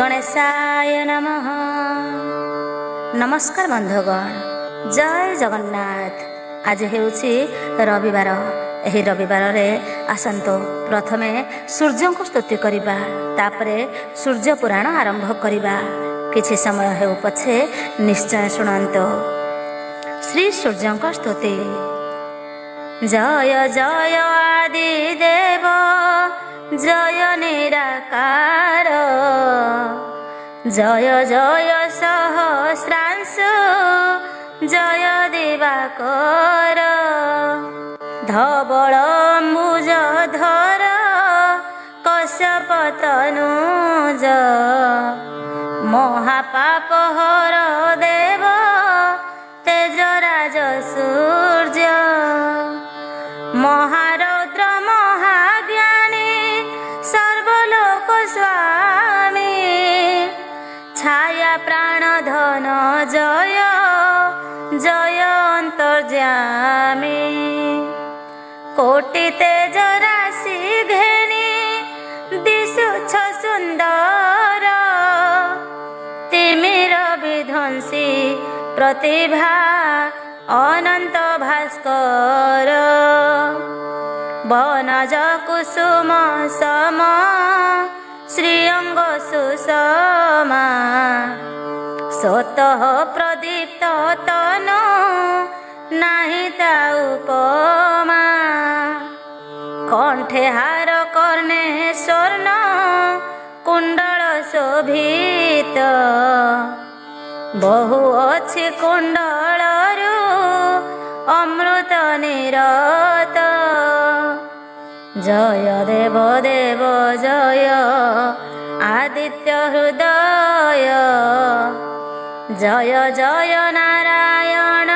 गणेशाय नमः। नमस्कार बंधुगण, जय जगन्नाथ। आज हेउछि रविवार। एही रविवार रे आसंतो प्रथमे सूर्य को स्तुति करिबा, तापरे सूर्य पुराण आरंभ करिबा। किछि समय हेउ पछे निश्चय शुणंतो। श्री सूर्य को स्तुति। जय जय आदि देव, जय निराकार, जय जय सहस्रांश, जय दिवाकर, धवल मुजधर, कश्यप तनुज, महापाप हर देव, तेजराज सूर्य, महारौद्र महाज्ञानी, सर्वलोक स्वामी, छाया प्राण धन जय, जय अंतर्यामी, कोटि तेज राशि घेनी, दिशुछ सुंदर, तिमिर विध्वंसी प्रतिभा, अनंत भास्कर, वनज कुसुम सम, श्रीअंग सुषमा, स्वतः प्रदीप्त तनु, नाही ता उपमा, कंठे हार कर्णे स्वर्ण, कुंडल शोभित, बहु अछि कुंडलरु अमृत निरत, जय देव देव जय, आदित्य हृदय, जय जय नारायण,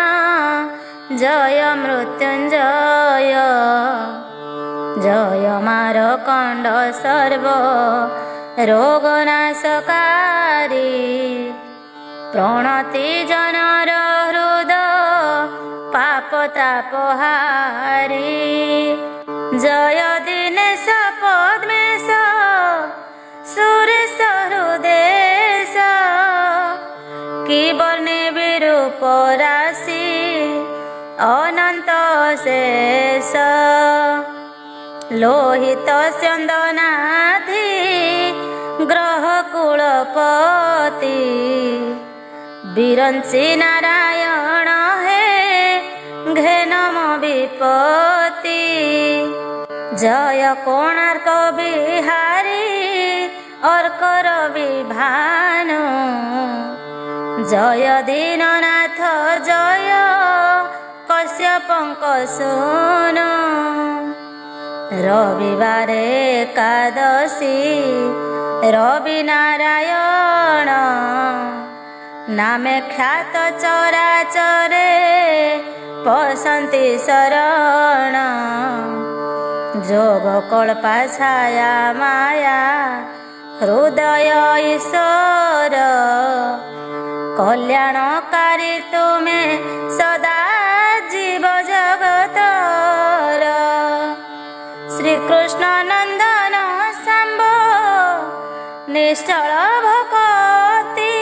जय मृत्युंजय, जय मारकंड सर्व रोगनाशकारी, प्रणति जनर हृदय पापतापहारी, जय दिनेश पद्मेश, सुरेश हृदेश, कि वर्णे विरूप राशि, अनंत शेष, लोहित स्यंदनाधि, ग्रह कुलपति, विरंची नारायण हे, घेनम विपत्ति, जय कोणार्क बिहारी, अर्कर विभानु, जय दीननाथ जय, कश्यपंक सूनु, रविवार एकादशी, रवि नारायण, नामे ख्यात चराचरे, पसंती शरण, जोग कल्पा छाया माया, हृदय ईश्वर, कल्याणकारी तुमे सदा जीव जगतर, श्री कृष्ण नंदन शंभो, निश्चल भक्ति,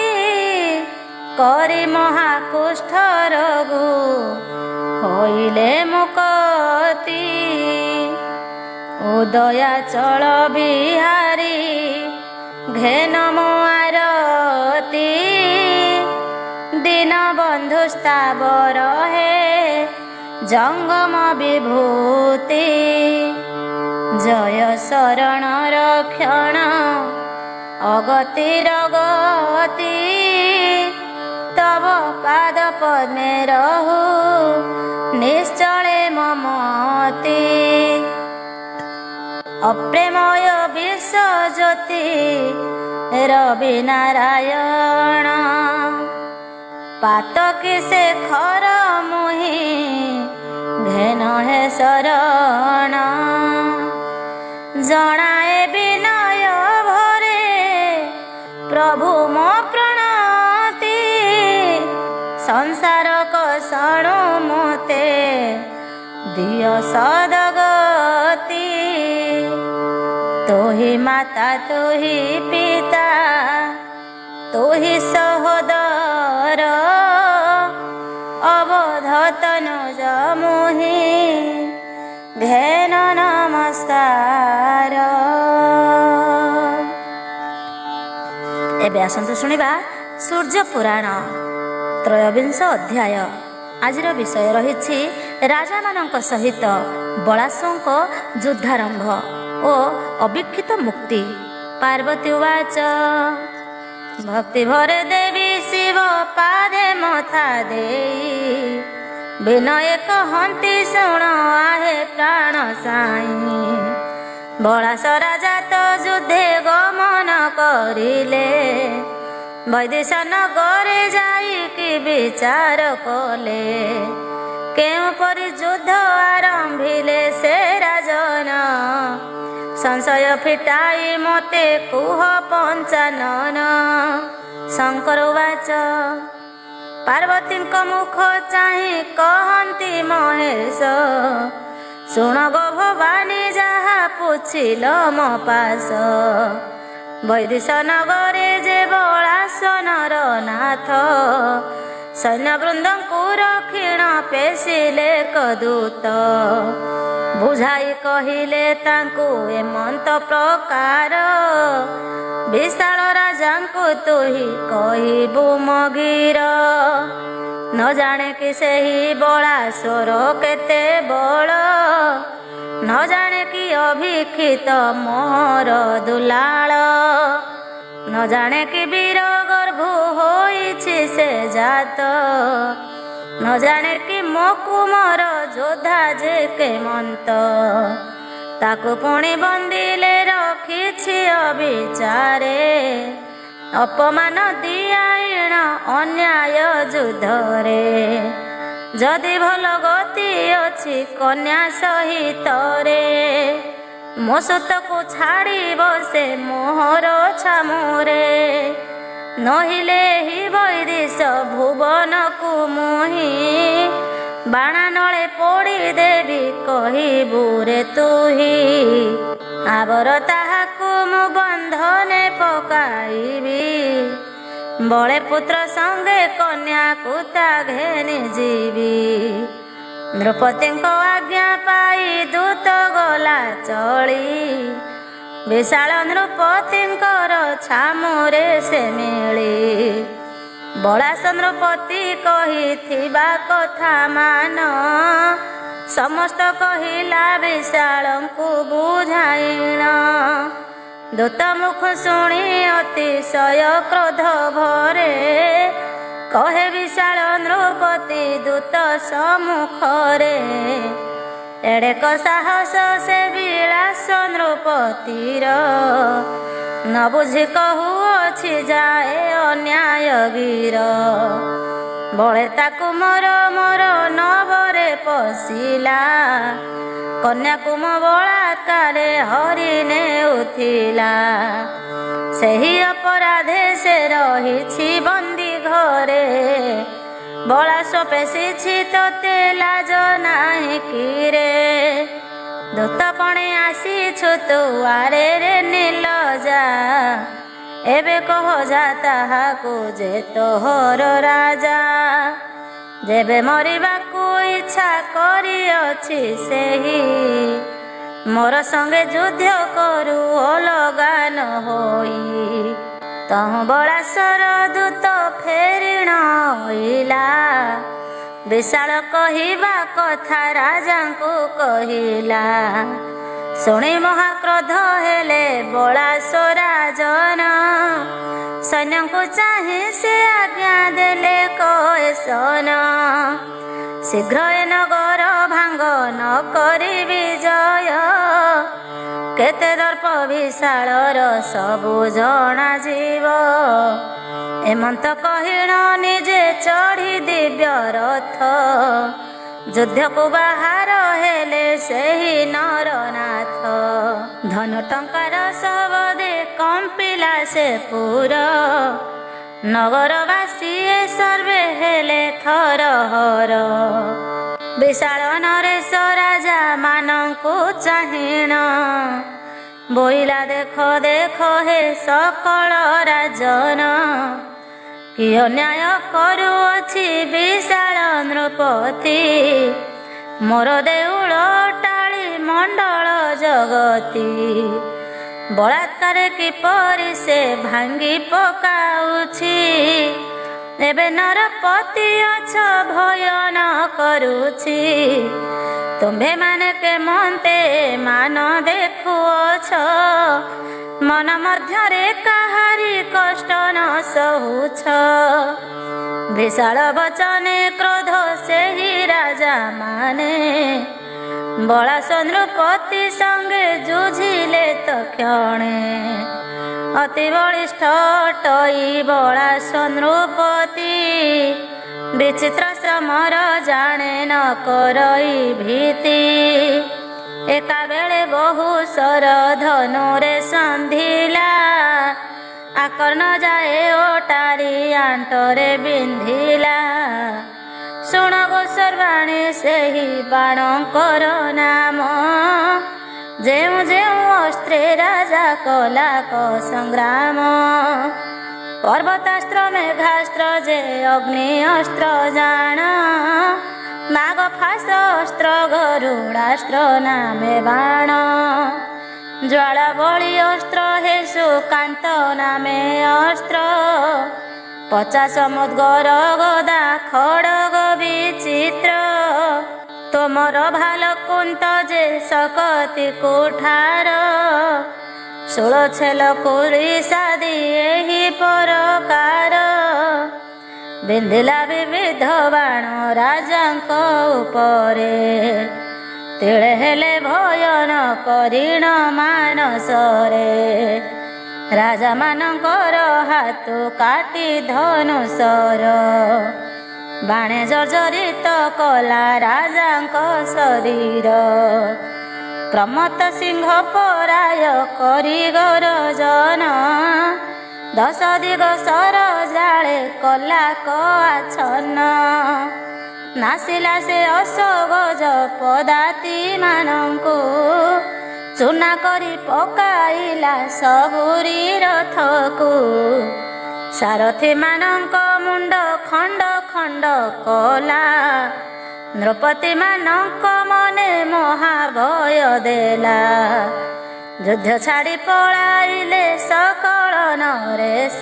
करि महाकुष्ठ रोगु, होइले मुक्ति, उदयाचल बिहारी, घेनम आरती, दीनबंधु स्थावर हे, जंगम विभूति, जय शरण रक्षण, अगतिर गति, तव पाद पद्मे रहु, निश्चले ममति, अप्रेमय विश्व ज्योति, रवि नारायण, पातकी शेखर मुहि, घेन हे शरण, जनाए विनय भरे, प्रभु मो प्रणति, संसार कसणु मोते, दिय सदगति, तोहि माता तोहि पिता, तुहि सहोदर अवधतन जमुहि घेन नमस्कार। एबे आसंतु शुणिबा सूर्य पुराण त्रयोविंश अध्याय। आजिर विषय रही राजा मानक सहित बलासों युद्धारंभ ओ अभिक्षित मुक्ति। पार्वती उवाच भक्ति भरे देवी शिव पादे मथा देई विनय कहती शुण आहे प्राण साई। बलास राजा तो युद्धे गमन करिले वैदेश नगरे जाई कि विचार कले केउपरि युद्ध आरंभिले से राजन संशय फिटाई मते कुह पंचानन। शंकर उवाच पार्वती मुख चाहि कहती महेश शुण गो भवानी जहा पुछिल मो पास। वैदेश नगरे जे बलास नर नाथ सैन्य वृंद को रक्षिण पेशिले कदूत बुझाई कहिले तांकु एमंत प्रकार विशाल राजा को तुही कहबू मगीर। न जाने कि सेही बलासुर केते बल न जाने कि अभिक्षित मोर दुलाल न जाने कि वीर गर्भ होइछि से जात न जाने कि मो कुमर जोधा जे केमंत ताकु पुणी बंदिले रखिछि अविचारे अपमान दियाईण अन्याय युद्धरे। जदि भल गति अछि कन्या सहित रे मो सुत को छाड़ी बसे मोहर छामुरे नहिले ही वैदेश भुवन को मोहि बाणा नले पोड़ी देवी कहबू रे तुही। आबर ताहाकु मु बंधने पकाइबी बड़े पुत्र संगे कन्या कुता घेनि जीवी। नृपति आज्ञा पाई दूत गला चली विशाल नृपति छामुरे से मिली। बलास नृपति कहिथिबा कथा मान समस्त कहिला विशाल को बुझाइण। दूत मुख शुणी अतिशय क्रोध भरे कहे विशाल नृपति दूत सम्मुखरे एड़ेक साहस से विलास नृपतिर न बुझी कहूअछि जाए अन्याय गिर। बळे ताकु मोर मोर नभरे पशिला कन्या कुम बलात्कारे हरिने उथिला। सेही अपराधे से रहिछि बंदी घरे बलास पेशिछि तोते लाज नाही किरे। दूतपणे आसीछु तुआरे रे नीलजा एबे कह जा ताहाकु जे तोहर राजा। जेबे मरिबाकु इच्छा करिअछि सेही मोर संगे युद्ध करू अलगा न होई। तहु बलासर दूत फेरिण होइला विशाल कहिबा कथा राजा को कहिला। शुणी महाक्रोध हेले बलास राजन सैन्य को चाहे से आज्ञा देले कहेसन शीघ्र ए नगर भांग न करी विजय। केते दर्प विशालर सबु जना जीव एमंत कहिण निजे चढ़ी दिव्य रथ युद्ध को बाहर हेले सेही नरनाथ। धन टंकार सब दे कंपिला से पुर नगरवासी सर्वे हेले थरहर। विशाल नरेश राजा मानंकु चाहिण बोइला देख देख हे सकल राजन। କି ଅନ୍ୟାୟ କରୁଅଛି ବିଶାଳ ନୃପତି। ମୋର ଦେଉଳ ଟାଳି ମଣ୍ଡଳ ଜଗତି। ବଳାତ୍କାରେ କିପରି ସେ ଭାଙ୍ଗି ପକାଉଛି। ଏବେ ନରପତି ଅଛ ଭୟ ନ କରୁଛି। ତୁମ୍ଭେ ମାନେ କେମନ୍ତେ ମାନ ଦେଖୁଅଛ। ମନ ମଧ୍ୟରେ କାହାରି କଷ୍ଟ ନ ସହୁଛ। ବିଶାଳ ବଚନେ କ୍ରୋଧ ସେହି ରାଜା ମାନେ। ବଳାସ ନୃପତି ସଙ୍ଗେ ଯୁଝିଲେ ତକ୍ଷଣେ। ଅତି ବଳିଷ୍ଠ ଅଟଇ ବଳାସ ନୃପତି। ବିଚିତ୍ର ଶ୍ରମର ଜାଣେ ନ କରଇ ଭୀତି। ଏକାବେଳେ ବହୁ ସର ଧନୁରେ ସନ୍ଧିଲା। ଆକର୍ଣ୍ଣ ଯାଏ ଓଟାରି ଆଣ୍ଟରେ ବିନ୍ଧିଲା। ଶୁଣ ଗୋ ସର୍ବାଣୀ ସେହି ବାଣଙ୍କର ନାମ। ଯେଉଁ ଯେଉଁ ଅସ୍ତ୍ରେ ରାଜା କଲା କ ସଂଗ୍ରାମ। ପର୍ବତାସ୍ତ୍ର ମେଘାସ୍ତ୍ର ଯେ ଅଗ୍ନି ଅସ୍ତ୍ର ଜାଣ। ନାଗ ଫାସ ଅସ୍ତ୍ର ଗରୁଡ଼ାସ୍ତ୍ର ନାମେ ବାଣ। ଜ୍ୱାଳା ବଳି ଅସ୍ତ୍ର ହେ ସୁକାନ୍ତ ନାମେ ଅସ୍ତ୍ର। 50 ମୁଦ୍ଗର ଗଦା ଖଡ଼ଗ ବିଚିତ୍ର। ତୋମର ଭାଲ କୁନ୍ତ ଯେ ଶକତି କୁଠାର। 16 ଛେଲ କୁଳିସାଦି ଏହି ପ୍ରକାର। ବିନ୍ଧିଲା ବିବିଧ ବାଣ ରାଜାଙ୍କ ଉପରେ। ତିଳେ ହେଲେ ଭୟ ନ କରିଣ ମାନସରେ। ରାଜା ମାନଙ୍କର ହାତ କାଟି ଧନୁସର। ବାଣେ ଜର୍ଜରିତ କଲା ରାଜାଙ୍କ ଶରୀର। ପ୍ରମତ୍ତ ସିଂହ ପରାୟ କରି ଗରଜନ। 10 ଦିଗ ସର ଜାଳେ କଲା କ ଆଚ୍ଛନ୍ନ। ନାସିଲା ସେ ଅସଗଜ ପଦାତି ମାନଙ୍କୁ। ଚୂନା କରି ପକାଇଲା ସବୁରି ରଥକୁ। ସାରଥୀ ମାନଙ୍କ ମୁଣ୍ଡ ଖଣ୍ଡ ଖଣ୍ଡ କଲା। ନୃପତି ମାନଙ୍କ ମନେ ମହାଭୟ ଦେଲା। ଯୁଦ୍ଧ ଛାଡ଼ି ପଳାଇଲେ ସକଳ ନରେଶ।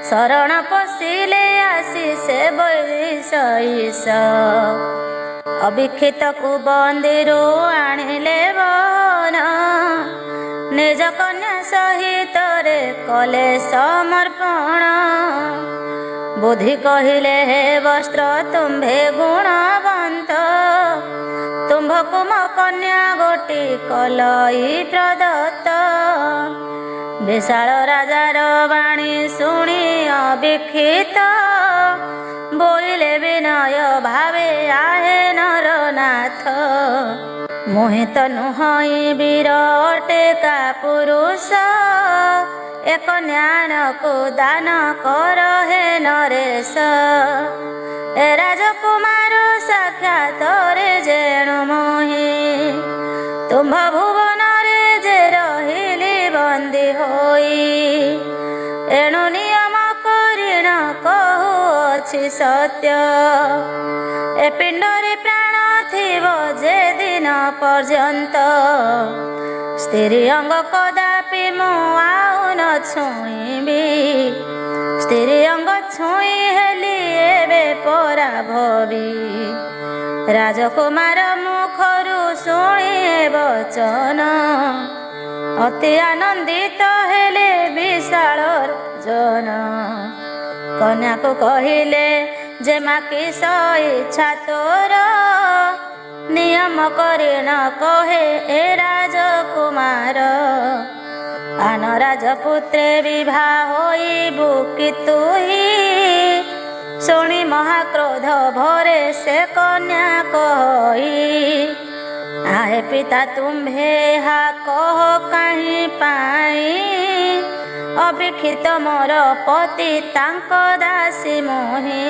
ଶରଣ ପଶିଲେ ଆସି ସେ ବୈଷୟିଷ। ଅବିକ୍ଷିତକୁ ବନ୍ଦୀରୁ ଆଣିଲେ ବନ। ନିଜ କନ୍ୟା ସହିତରେ କଲେ ସମର୍ପଣ। ବୁଦ୍ଧି କହିଲେ ହେ ବସ୍ତ୍ର ତୁମ୍ଭେ ଗୁଣବନ୍ତ। ତୁମ୍ଭକୁ ମୋ କନ୍ୟା ଗୋଟି କଲଇ ପ୍ରଦତ୍ତ। ବିଶାଳ ରାଜାର ବାଣୀ ଶୁଣି ଅବିକ୍ଷିତ। ବୋଇଲେ ବିନୟ ଭାବେ ଆହେ ନରନାଥ। ମୋହିତ ନୁହଁଇ ବୀର ଅଟେ କା ପୁରୁଷ। ଏ କନ୍ୟାକୁ ଦାନ କର ହେ ନରେଶ। ଏ ରାଜକୁମାର ସାକ୍ଷାତରେ ଯେଣୁ ମୋହି। ତୁମ୍ଭ ଭୁବନରେ ଯେ ରହିଲି ବନ୍ଦୀ ହୋଇ। ଏଣୁ ନିୟମ କରିଣ କହୁଅଛି ସତ୍ୟ। ଏ ପିଣ୍ଡରେ ପ୍ରାଣ ଥିବ ଯେ ଦିନ ପର୍ଯ୍ୟନ୍ତ। ସ୍ତ୍ରୀ ଅଙ୍ଗ କଦାପି ମୁଁ ଆଉ ନ ଛୁଇଁବି। ସ୍ତ୍ରୀ ଅଙ୍ଗ ଛୁଇଁ ହେଲି ଏବେ ପରା ଭବି। ରାଜକୁମାର ମୁଖରୁ ଶୁଣି ବଚନ। ଅତି ଆନନ୍ଦିତ ହେଲେ ବିଶାଳ ଜନ। କନ୍ୟାକୁ କହିଲେ ଯେ ମାକିସ ଇଚ୍ଛା ତୋର। ନିୟମ କରିଣ କହେ ଏ ରାଜକୁମାର। ଆନ ରାଜପୁତ୍ରେ ବିବାହ ହୋଇବୁ କି ତୁହି। ଶୁଣି ମହାକ୍ରୋଧ ଭରେ ସେ କନ୍ୟା କହି। ଆହେ ପିତା ତୁମ୍ଭେ ହା କହ କାହିଁ ପାଇଁ। ଅବିକ୍ଷିତ ମୋର ପତି ତାଙ୍କ ଦାସୀ ମୋହି।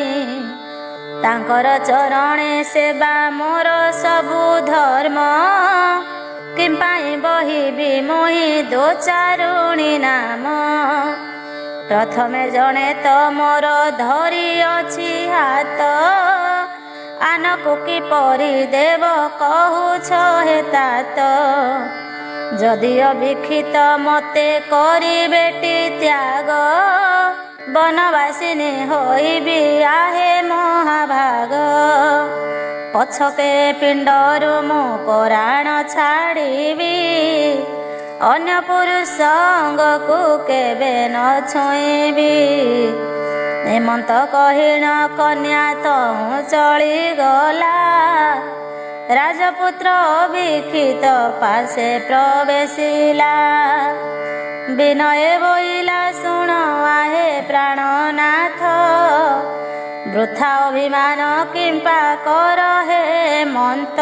ତାଙ୍କର ଚରଣେ ସେବା ମୋର ସବୁ ଧର୍ମ। କିମ୍ପାଇଁ ବହିବି ମୋହି ଦୋଚାରୁଣୀ ନାମ। प्रथमे जणे तो मोर धरी अछि हाथ आनकु किपरि देव कहुछ हे तात जदि अभिक्षित मते करी बेटी त्याग बनवासिनी होइबि आहे महाभाग पछके पिंडरु मु पराण छाड़िबि अन्य पुरुषंगकु केबे न छुईबि हेमंत कहिण कन्या तो चली गला राजपुत्र अभिक्षित पासे प्रवेशिला विनय बोइला शुण आहे प्राणनाथ वृथा अभिमान किंपा कर हे मंत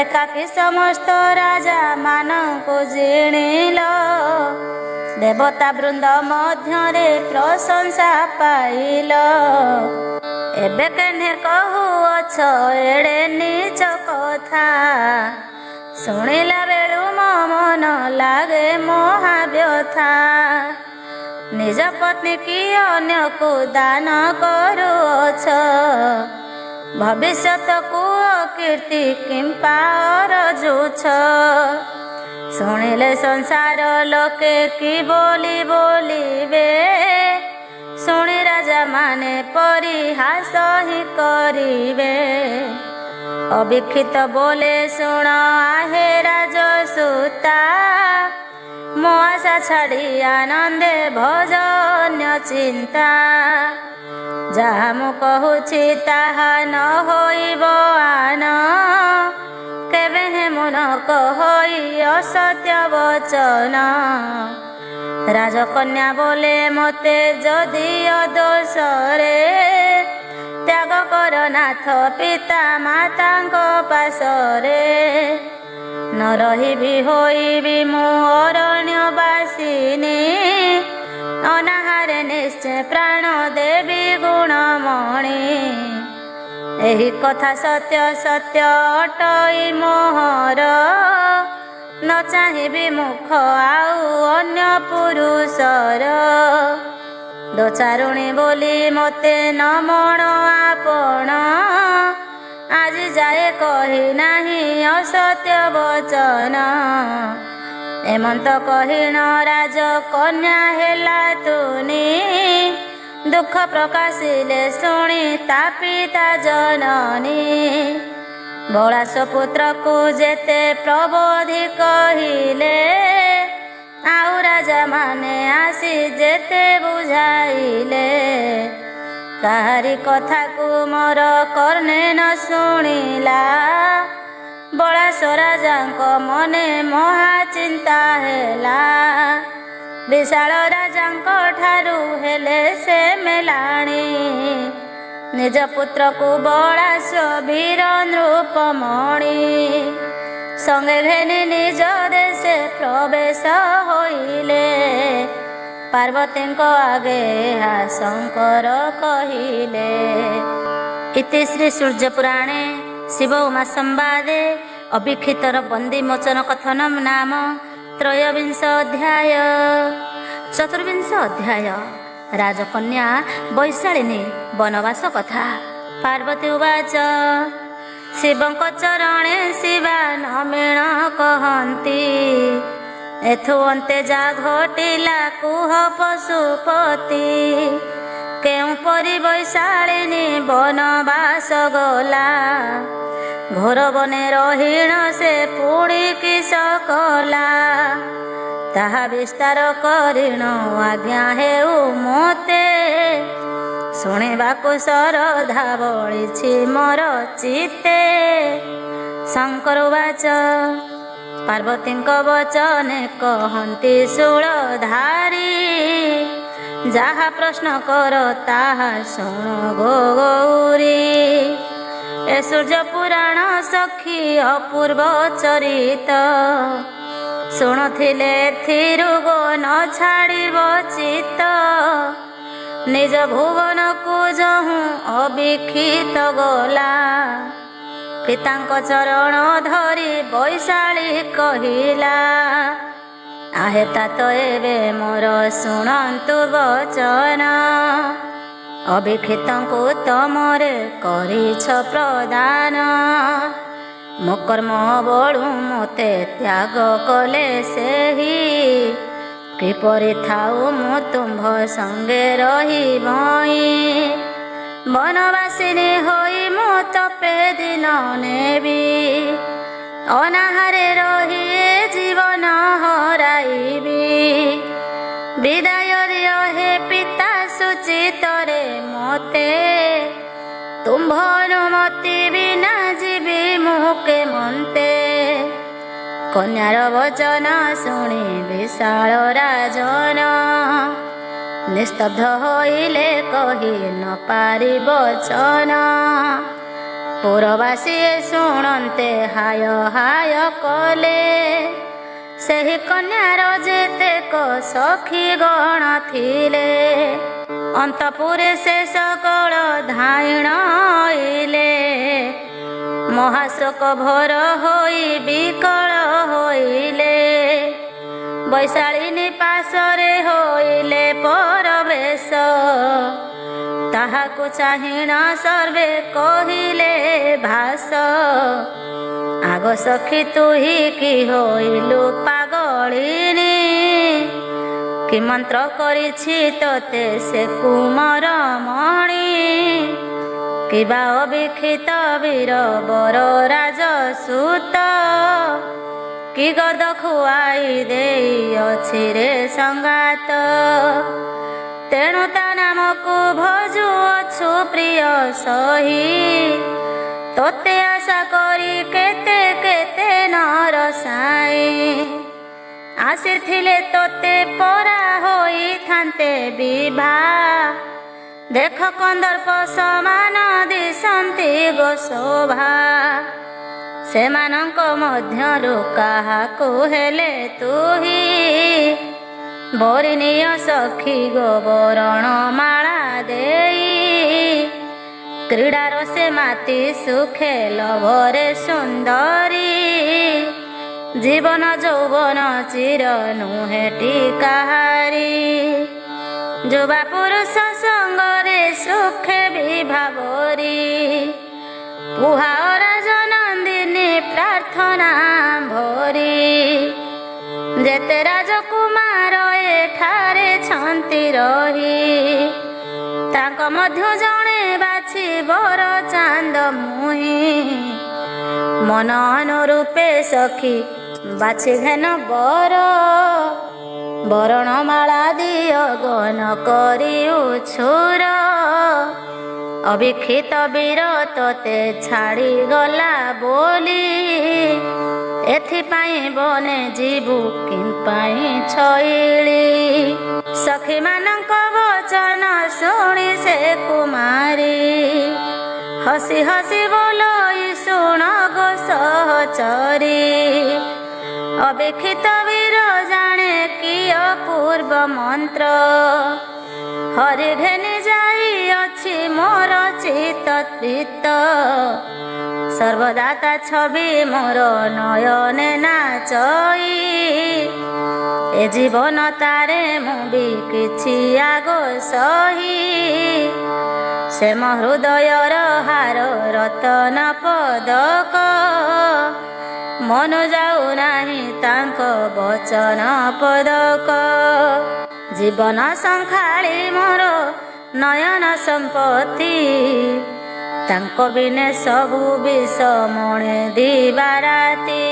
एकाकी समस्त राजा मानकु जिणिल देवता वृंद मध्यरे प्रशंसा पाइल एबे केने कहुअछ एड़े नीच कथा शुणिला बेलु मो मन लागे महाव्यथा निज पत्नी की अन्य को दान करुअछ भविष्यत को कीर्ति किंपा रजुछ शुणिले संसार लोके की बोली बोलिबे शुणी राजा माने परिहास ही करिबे अभिक्षित बोले शुण आहे राजसुता मो आशा छाड़ी आनंदे भजन्य चिंता जहा मु कहूछि ताहा न होइब आन केबे हे मन कहई असत्य वचन राजकन्या बोले मते जदि दोषरे त्याग कर नाथ पिता मातांक पासरे न रहिबि होइबि मु अरण्यवासिनी अनाहारे निश्चय प्राण देवी गुणमणि एही कथा सत्य सत्य अटई मोहर न चाहिबि मुख आउ अन्य पुरुषर दोचारुणी बोली मते न मण आपण आज जाए कही नाही असत्य वचन हेमंत कहिण राज कन्या हेला तुनी दुख प्रकाशिले शुणी ता पिता जननी बଳାସ पुत्र को जेते प्रबोधि कहिले आउ राजा माने आसी जेते बुझाइले काहारी कथा को मोर कर्णे न शुणिला बଳାସ राजांक मने महा चिंता हेला विशाल राजांक ठारू हेले से मेलाणी निज पुत्र को बଳାସ वीर नृपमणि संगे घेनी निज देशे प्रवेश होइले पार्वती आगे हा शंकर कहिले इति श्री सूर्य पुराणे शिव उमा संवादे अभिक्षितर बंदी मोचन कथनम नाम त्रयोविंश अध्याय। चतुर्विंश अध्याय राजकन्या वैशालिनी वनवास कथा। पार्वती उवाच शिवंक चरणे शिवा नमीण कहन्ति एथु अन्ते जा घटिला कुह पशुपति केउ परि वैशालिनी वनवास गला घोर बने रहीण से पुणी किस कला ताहा विस्तार करिण आज्ञा हेउ मोते शुणिबाकु श्रद्धा बळिछि मोर चित्ते। शंकर उवाच पार्वतींक वचने कहन्ति शूलधारी जाहा प्रश्न कर ताहा शुणु गौरी ए सूर्य पुराण सखी अपूर्व चरित शुणुथिले थिरुग न छाड़िब चित्त निज भुवन को जहु अभिक्षित गला पितांक चरण धरी वैशाली कहिला आहे तात एबे मोर शुणन्तु वचन अभिक्षितଙ୍କୁ तमरे କରିଛ प्रदान ମୋ କର୍ମ ବଳୁ ମୋତେ ତ୍ୟାଗ କଲେ ସେହି କିପରି ଥାଉ ମୁଁ ତୁମ୍ଭ ସଙ୍ଗେ ରହିବଇଁ ବନବାସିନୀ ହୋଇ ମୁଁ ତପେ ଦିନ ନେବି ଅନାହାରେ ରହି ଜୀବନ ହରାଇବି ବିଦାୟ ଦିଅ ହେ ପିତା ସୁଚିତରେ ମୋତେ ତୁମ୍ଭ ଅନୁମତି ବିନା ଯିବି ମୁଁ କେମନ୍ତେ କନ୍ୟାର ବଚନ ଶୁଣି ବିଶାଳ ରାଜନ ନିସ୍ତବ୍ଧ ହୋଇଲେ କହି ନ ପାରି ବଚନ ପୁରବାସୀ ଶୁଣନ୍ତେ ହାୟ ହାୟ କଲେ ସେହି କନ୍ୟାର ଯେତେକ ସଖୀ ଗଣ ଥିଲେ ଅନ୍ତପୁରେ ସେ ସକଳ ଧାଇଣ ହୋଇଲେ ମହାଶୋକ ଭୋର ହୋଇ ବିକଳ ହୋଇଲେ ବୈଶାଳିନୀ ପାଶରେ ହୋଇଲେ ପରବେଶ ତାହାକୁ ଚାହିଁଣ ସର୍ବେ କହିଲେ ଭାସ ଆଗ ସଖୀ ତୁହି କି ହୋଇଲୁ ପାଗଳିନୀ କି ମନ୍ତ୍ର କରିଛି ତୋତେ ସେ କୁମର ମଣି କିବା ଅବିକ୍ଷିତ ବୀର ବର ରାଜସୁତ କି ଗଦ ଖୁଆଇ ଦେଇଅଛି ରେ ସଙ୍ଗାତ ତେଣୁ ତା ନାମକୁ ଭଜୁଅଛୁ ପ୍ରିୟ ସହି ତୋତେ ଆଶା କରି କେତେ କେତେ ନର ସାଇଁ ଆସିଥିଲେ ତୋତେ ପରା ହୋଇଥାନ୍ତେ ବିଭା ଦେଖ କନ୍ଦର୍ପ ସମାନ ଦିଶନ୍ତି ଗୋ ଶୋଭା ସେମାନଙ୍କ ମଧ୍ୟରୁ କାହାକୁ ହେଲେ ତୁହି ବରିଣୀୟ ସଖୀ ଗୋ ବରଣ ମାଳା ଦେଇ କ୍ରୀଡ଼ାର ସେ ମାତି ସୁଖେ ଲଭରେ ସୁନ୍ଦରୀ ଜୀବନ ଯୌବନ ଚିର ନୁହେଟି କାହାରି ଯୁବା ପୁରୁଷ ସଙ୍ଗରେ ସୁଖେ ବିଭାବରୀ ପୁହା ରାଜନନ୍ଦିନୀ ପ୍ରାର୍ଥନା ଭରି ଯେତେ ରାଜକୁମାର ଏଠାରେ ଛନ୍ତି ରହି ତାଙ୍କ ମଧ୍ୟ ଜଣେ ବାଛି ବର ଚାନ୍ଦ ମୁହିଁ ମନ ଅନୁରୂପେ ସଖୀ ବାଛି ଘେନ ବର ବରଣମାଳା ଦିଅ ଗନ କରିଉଛୁର ଅବିକ୍ଷିତ ବୀର ତୋତେ ଛାଡ଼ିଗଲା ବୋଲି ଏଥିପାଇଁ ବନେ ଯିବୁ କିମ୍ପାଇଁ ଛଇଳି ସଖୀମାନଙ୍କ ବଚନ ଶୁଣି ସେ କୁମାରୀ ହସି ହସି ବୋଲଇ ଶୁଣ ଗୋ ସହଚରୀ ଅବିକ୍ଷିତ ବୀର ଜାଣେ କି ଅପୂର୍ବ ମନ୍ତ୍ର ହରି ଘେନି ଯାଇଅଛି ମୋର ଚିତ୍ତ ପ୍ରୀତ ସର୍ବଦାତା ଛବି ମୋର ନୟନେ ନାଚଇ ଏ ଜୀବନ ତାରେ ମୁଁ ବି କିଛି ଆଗ ସହି ସେ ମୋ ହୃଦୟର ହାର ରତନ ପଦକ ମନ ଯାଉ ନାହିଁ ତାଙ୍କ ବଚନ ପଦକ ଜୀବନ ସଂଖାଳି ମୋର ନୟନ ସମ୍ପତ୍ତି ତାଙ୍କ ବିନେ ସବୁ ବିଷ ମଣେ ଦିବାରାତି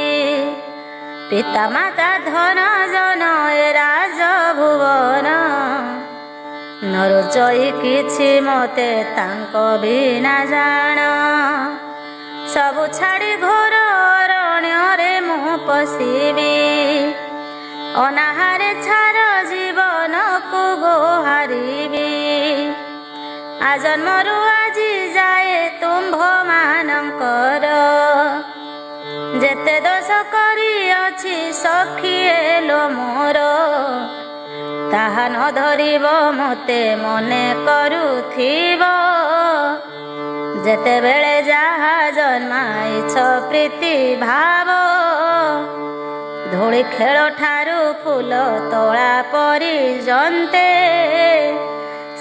ପିତା ମାତା ଧନ ଜନ ଏ ରାଜ ଭୁବନ ନରୁଚଇ କିଛି ମୋତେ ତାଙ୍କ ବିନା ଜାଣ ସବୁ ଛାଡ଼ି ଘୋର ଅରଣ୍ୟରେ ମୁଁ ପଶିବି ଅନାହାରେ ଛାର ଜୀବନକୁ ଗୋହାରିବି ଆଜନ୍ମରୁ ଆଜି ଯାଏ ତୁମ୍ଭ ମାନଙ୍କର ଯେତେ ଦୋଷ କରିଅଛି ସଖୀ ଏଲୋ ମୋର ତାହା ନ ଧରିବ ମୋତେ ମନେ କରୁଥିବ ଯେତେବେଳେ ଯାହା ଜନ୍ମାଇଛ ପ୍ରୀତି ଭାବ ଦୋଳି ଖେଳ ଠାରୁ ଫୁଲ ତୋଳା ପର୍ଯ୍ୟନ୍ତେ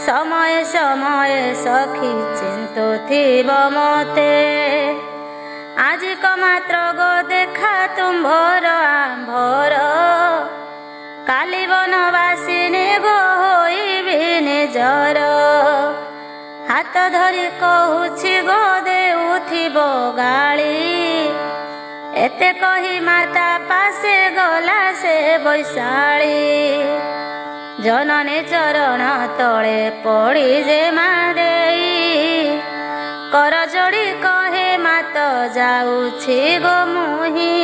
ସମୟ ସମୟ ସଖୀ ଚିନ୍ତୁଥିବ ମତେ। ଆଜିକ ମାତ୍ର ଗୋ ଦେଖା ତୁମ୍ଭର ଆମ୍ଭର, କାଲି ବନବାସିନୀ ଗୋ ହୋଇବି ନିଜର। ହାତ ଧରି କହୁଛି ଗୋ ଦେଉଥିବ ଗାଳି, ଏତେ କହି ମାତା ପାଶେ ଗଲା ସେ ବୈଶାଳୀ। ଜନନୀ ଚରଣ ତଳେ ପଡ଼ି ଯେ ମା ଦେଇ, କର ଯୋଡ଼ି କହେ ମାତ ଯାଉଛି ଗୋ ମୁହିଁ।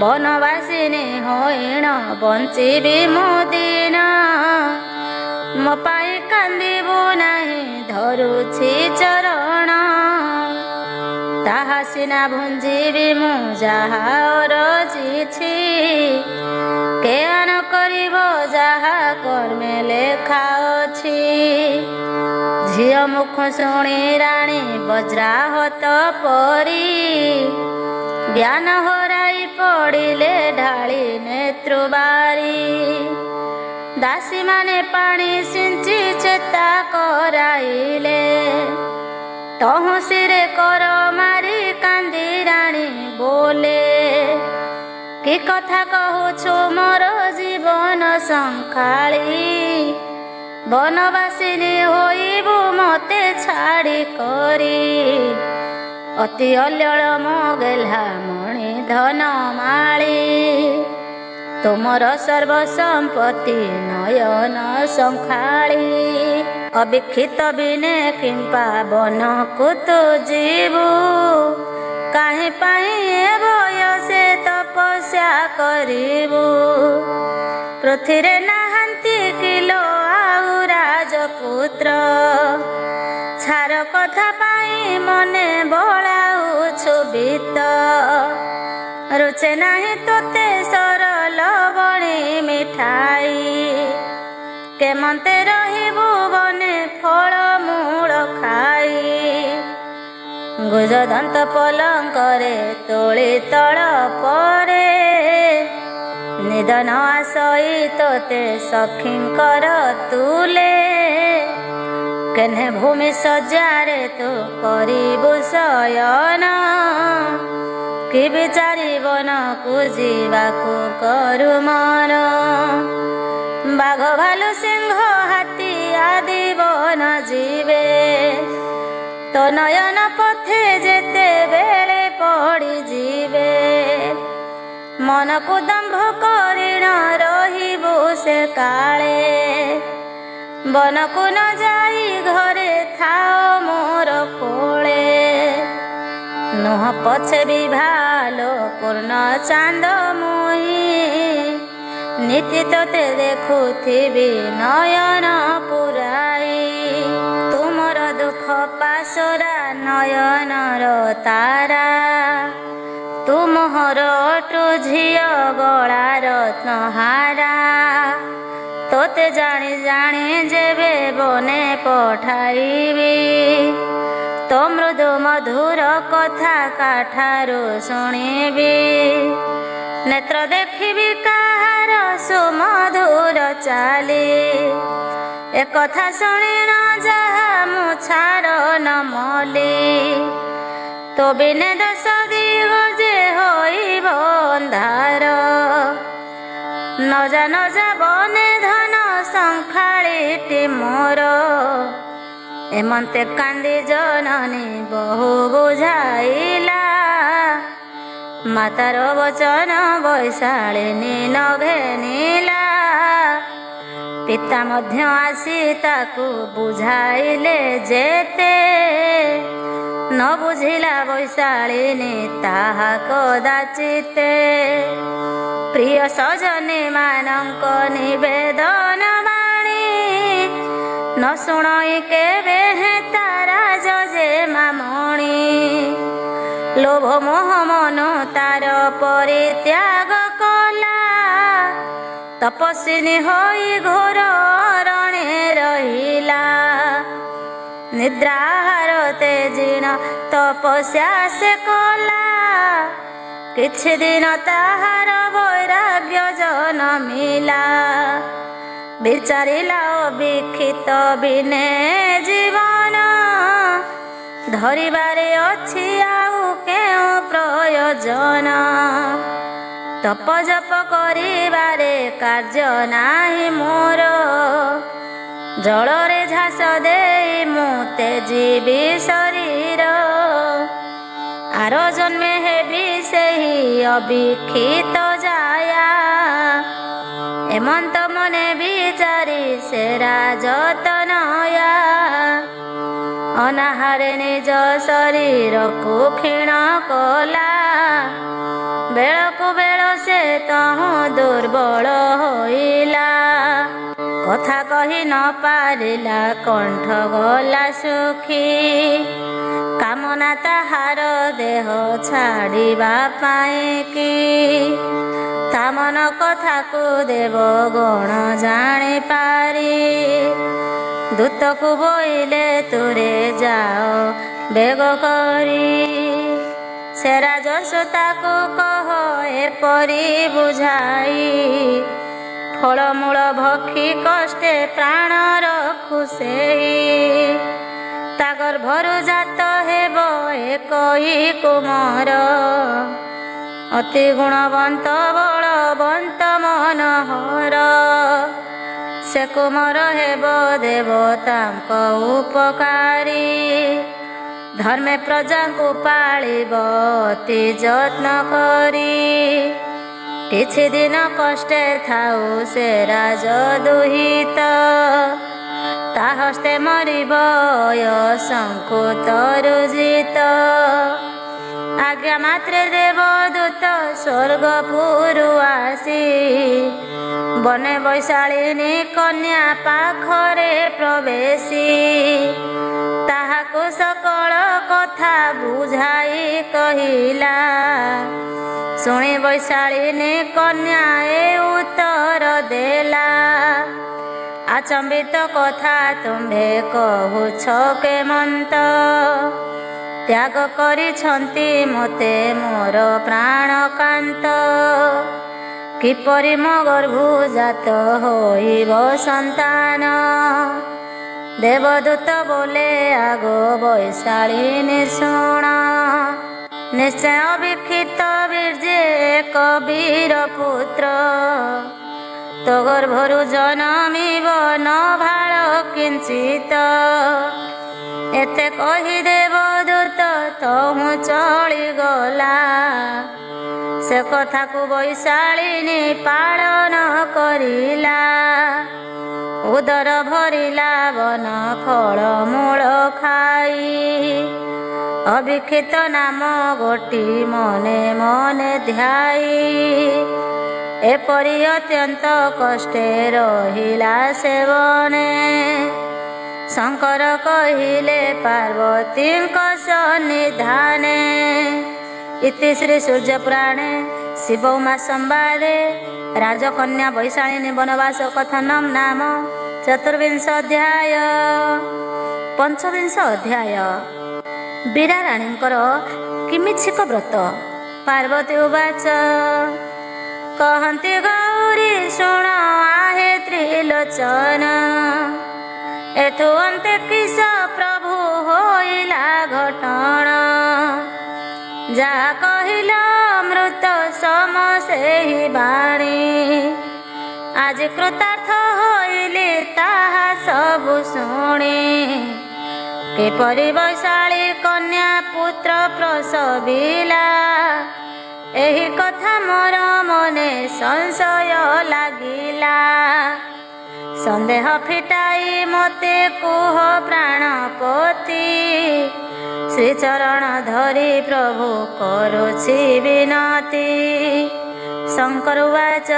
ବନବାସିନୀ ହୋଇଣ ବଞ୍ଚିବି ମୁଁ ଦିନ, ମୋ ପାଇଁ କାନ୍ଦିବୁ ନାହିଁ ଧରୁଛି ଚରଣ। ତାହା ସିନା ଭୁଞ୍ଜିବି ମୁଁ ଯାହା ଅରଜିଛି, କେଆନ କରିବ ଯାହା କର୍ମେ ଲେଖା ଅଛି। ଝିଅ ମୁଖ ଶୁଣି ରାଣୀ ବଜ୍ରାହତ ପରି, ଜ୍ଞାନ ହରାଇ ପଡ଼ିଲେ ଢାଳି ନେତ୍ରୁବାରି। ଦାସୀମାନେ ପାଣି ସିଞ୍ଚି ଚେତା କରାଇଲେ, ତହସିରେ କର ମାରି କାନ୍ଦି ରାଣୀ ବୋଲେ। କି କଥା କହୁଛୁ ମୋର ଜୀବନ ସଂଖାଳି, ବନବାସିନୀ ହୋଇବୁ ମତେ ଛାଡ଼ି କରି। ଅତି ଅଲ୍ୟଳ ମୋ ଗେହ୍ଲା ମଣି ଧନ ମାଳି, ତୁମର ସର୍ବସମ୍ପତ୍ତି ନୟନ ସଂଖାଳି। ଅବିକ୍ଷିତ ବିନେ କିମ୍ପା ବନକୁ ତୁ ଯିବୁ, କାହିଁ ପାଇଁ ଏ ବୟସେ ତପସ୍ୟା କରିବୁ। ପୃଥିରେ ନାହାନ୍ତି କିଲୋ ଆଉ ରାଜପୁତ୍ର, ଛାର କଥା ପାଇଁ ମନେ ବଳାଉଛୁ ବିତ। ରୁଚେ ନାହିଁ ତୋତେ ସରଲ ବଣି ମିଠାଇ, କେମନ୍ତେ ରହିବୁ ବନେ ଫଳ ମୂଳ ଖାଇ। ଗୁଜଦନ୍ତ ପଲଙ୍କରେ ତୋଳି ତଳ ପରେ, ନିଦନ ଆସଇ ତୋତେ ସଖୀଙ୍କର ତୁଲେ। କେନେ ଭୂମି ଶଯ୍ୟାରେ ତୁ କରିବୁ ଶୟନ, କି ବିଚାରି ବନକୁ ଯିବାକୁ କରୁ ମନ। ବାଘ ଭାଲୁ ସିଂହ ହାତୀ ଆଦି ବନ ଯିବେ, ତୋ ନୟନ ପଥେ ଯେତେବେଳେ ପଡ଼ିଯିବେ। ମନକୁ ଦମ୍ଭ କରିଣ ରହିବୁ ସେ କାଳେ, ବନକୁ ନ ଯାଇ ଘରେ ଥାଅ ମୋର କୋଳେ। ନୁହ ପଛେ ବିଭାଲୋ ପୂର୍ଣ୍ଣ ଚାନ୍ଦ ମୁହିଁ, ନିତି ତୋତେ ଦେଖୁଥିବି ନୟନ ପୁରାଇ। ତୁମର ଦୁଃଖ ପାଶୋରା ନୟନର ତାରା, ତୁମର ଅଟୁ ଝିଅ ଗଳା ରତ୍ନହାରା। ତୋତେ ଜାଣି ଜାଣି ଯେବେ ବନେ ପଠାଇବି, ତୋ ମୃଦୁ ମଧୁର କଥା କାଠାରୁ ଶୁଣିବି। ନେତ୍ର ଦେଖିବି କାହାର ସୁମଧୁର ଚାଲି, ଏକଥା ଶୁଣିଣ ଯାହା ମୁଁ ଛାଡ଼ ନ ମଲି। ତୋ ବିନେ ଦଶ ଦିଗ ଯେ ହୋଇବ ଅନ୍ଧାର, ନଜା ନଜା ବନେ ଧନ ସଂଖାଳିଟି ମୋର। ଏମନ୍ତେ କାନ୍ଦି ଜନନୀ ବହୁ ବୁଝାଇଲା, ମାତାର ବଚନ ବୈଶାଳିନୀ ନ ଘେନିଲା। ପିତା ମଧ୍ୟ ଆସି ତାକୁ ବୁଝାଇଲେ ଯେତେ, ନ ବୁଝିଲା ବୈଶାଳିନୀ ତାହା କଦାଚିତେ। ପ୍ରିୟ ସଜନୀ ମାନଙ୍କ ନିବେଦନ ବାଣୀ, ନ ଶୁଣଇ କେବେ ତାରା ଯେ ମାମଣି। ଲୋଭ ମୋହ ମନ ତାର ପରିତ୍ୟାଗ କଲା, ତପସ୍ୱିନୀ ହୋଇ ଘୋର ଅରଣ୍ୟ ରହିଲା। ନିଦ୍ରାହାର ତେଜିଣ ତପସ୍ୟା ସେ କଲା, କିଛି ଦିନ ତାହାର ବୈରାଗ୍ୟ ଜନମିଲା। ବିଚାରିଲା ଅବିକ୍ଷିତ ବିନେ ଜୀବନ, ଧରିବାରେ ଅଛି ଆଉ କେଉଁ ପ୍ରୟୋଜନ। ତପଜପ କରିବାରେ କାର୍ଯ୍ୟ ନାହିଁ ମୋର, ଜଳରେ ଝାସ ଦେଇ ମୁଁ ତେଜିବି ଶରୀର। ଆର ଜନ୍ମେ ହେବି ସେହି ଅବିକ୍ଷିତ ଜାୟା, ଏମନ୍ତ ମନେ ବିଚାରି ସେ ରାଜତନୟା। ଅନାହାରେ ନିଜ ଶରୀରକୁ କ୍ଷୀଣ କଲା, ବେଳକୁ ବେଳ ସେ ତହୁଁ ଦୁର୍ବଳ ହୋଇଲା। କଥା କହି ନ ପାରିଲା କଣ୍ଠ ଗଲା ଶୁଖି, କାମନା ତାହାର ଦେହ ଛାଡ଼ିବା ପାଇଁ କି। ତା ମନ କଥାକୁ ଦେବ ଗଣ ଜାଣିପାରି, ଦୂତକୁ ବୋଇଲେ ତୁରେ ଯାଅ ବେଗ କରି। ସେ ରାଜର୍ଷି ତାକୁ କହ ଏପରି ବୁଝାଇ, ଫଳମୂଳ ଭକ୍ଷି କଷ୍ଟେ ପ୍ରାଣ ରଖୁ ସେଇ। ତା ଗର୍ଭରୁ ଜାତ ହେବ ଏକଇ କୁମାର, ଅତି ଗୁଣବନ୍ତ ବଳବନ୍ତ ମନୋହର। ସେ କୁମାର ହେବ ଦେବତାଙ୍କ ଉପକାରୀ, ଧର୍ମେ ପ୍ରଜାଙ୍କୁ ପାଳିବ ଅତି ଯତ୍ନ କରି। କିଛି ଦିନ କଷ୍ଟେ ଥାଉ ସେ ରାଜ ଦୁହିତ, ତା ହସ୍ତେ ମରିବ ଅସଂକୁତରୁଜିତ। ଆଜ୍ଞା ମାତ୍ରେ ଦେବଦୂତ ସ୍ୱର୍ଗପୁରୁ ଆସି, ବନେ ବୈଶାଳିନୀ କନ୍ୟା ପାଖରେ ପ୍ରବେଶୀ। ତାହାକୁ ସକଳ କଥା ବୁଝାଇ କହିଲା, ଶୁଣି ବୈଶାଳିନୀ କନ୍ୟା ଏ ଉତ୍ତର ଦେଲା। ଆଚମ୍ବିତ କଥା ତୁମ୍ଭେ କହୁଛ କେମନ୍ତ, ତ୍ୟାଗ କରିଛନ୍ତି ମୋତେ ମୋର ପ୍ରାଣକାନ୍ତ। କିପରି ମୋ ଗର୍ଭୁ ଜାତ ହୋଇବ ସନ୍ତାନ। ଦେବଦୂତ ବୋଲେ ଆଗ ବୈଶାଳିନୀ ଶୁଣ, ନିଶ୍ଚୟ ଅବିକ୍ଷିତ ବୀର୍ଯ୍ୟେ ଏକ ବୀର ପୁତ୍ର। ତୋ ଗର୍ଭରୁ ଜନମିବ ନ ଭାଳ କିଞ୍ଚିତ। ଏତେ କହି ଦେବଦୂତ ତହୁଁ ଚଳିଗଲା, ସେ କଥାକୁ ବୈଶାଳିନୀ ପାଳନ କରିଲା। ଉଦର ଭରିଲା ବନ ଫଳମୂଳ ଖାଇ, ଅବିକ୍ଷିତ ନାମ ଗୋଟି ମନେ ମନେ ଧ୍ୟାଇ। ଏପରି ଅତ୍ୟନ୍ତ କଷ୍ଟେ ରହିଲା ସେବନେ, ଶଙ୍କର କହିଲେ ପାର୍ବତୀଙ୍କ ସନ୍ନିଧାନେ। ଇତି ଶ୍ରୀ ସୂର୍ଯ୍ୟପୁରାଣେ ଶିବ ଉମା ସମ୍ବାଦେ ରାଜକନ୍ୟା ବୈଶାଳିନୀ ବନବାସ କଥନମ୍ ନାମ ଚତୁର୍ବିଂଶ ଅଧ୍ୟାୟ। ପଞ୍ଚବିଂଶ ଅଧ୍ୟାୟ ବୀରା ରାଣୀଙ୍କର କିମିଛିକ ବ୍ରତ। ପାର୍ବତୀ ଉବାଚ, କହନ୍ତି ଗୌରୀ ଶୁଣ ଆହେ ତ୍ରିଲୋଚନ। ଏଥୁ ଅନ୍ତେ କିସ ପ୍ରଭୁ ହୋଇଲା ଘଟଣା। ଯାହା କହିଲ ଅମୃତ ସମ ସେହି ବାଣୀ, ଆଜି କୃତାର୍ଥ ହୋଇଲି ତାହା ସବୁ ଶୁଣି। କିପରି ବୈଶାଳୀ କନ୍ୟା ପୁତ୍ର ପ୍ରସବିଲା, ଏହି କଥା ମୋର ମନେ ସଂଶୟ ଲାଗିଲା। ସନ୍ଦେହ ଫିଟାଇ ମୋତେ କୁହ ପ୍ରାଣପତି, ଶ୍ରୀଚରଣ ଧରି ପ୍ରଭୁ କରୁଛି ବିନତି। ଶଙ୍କର ଉବାଚ,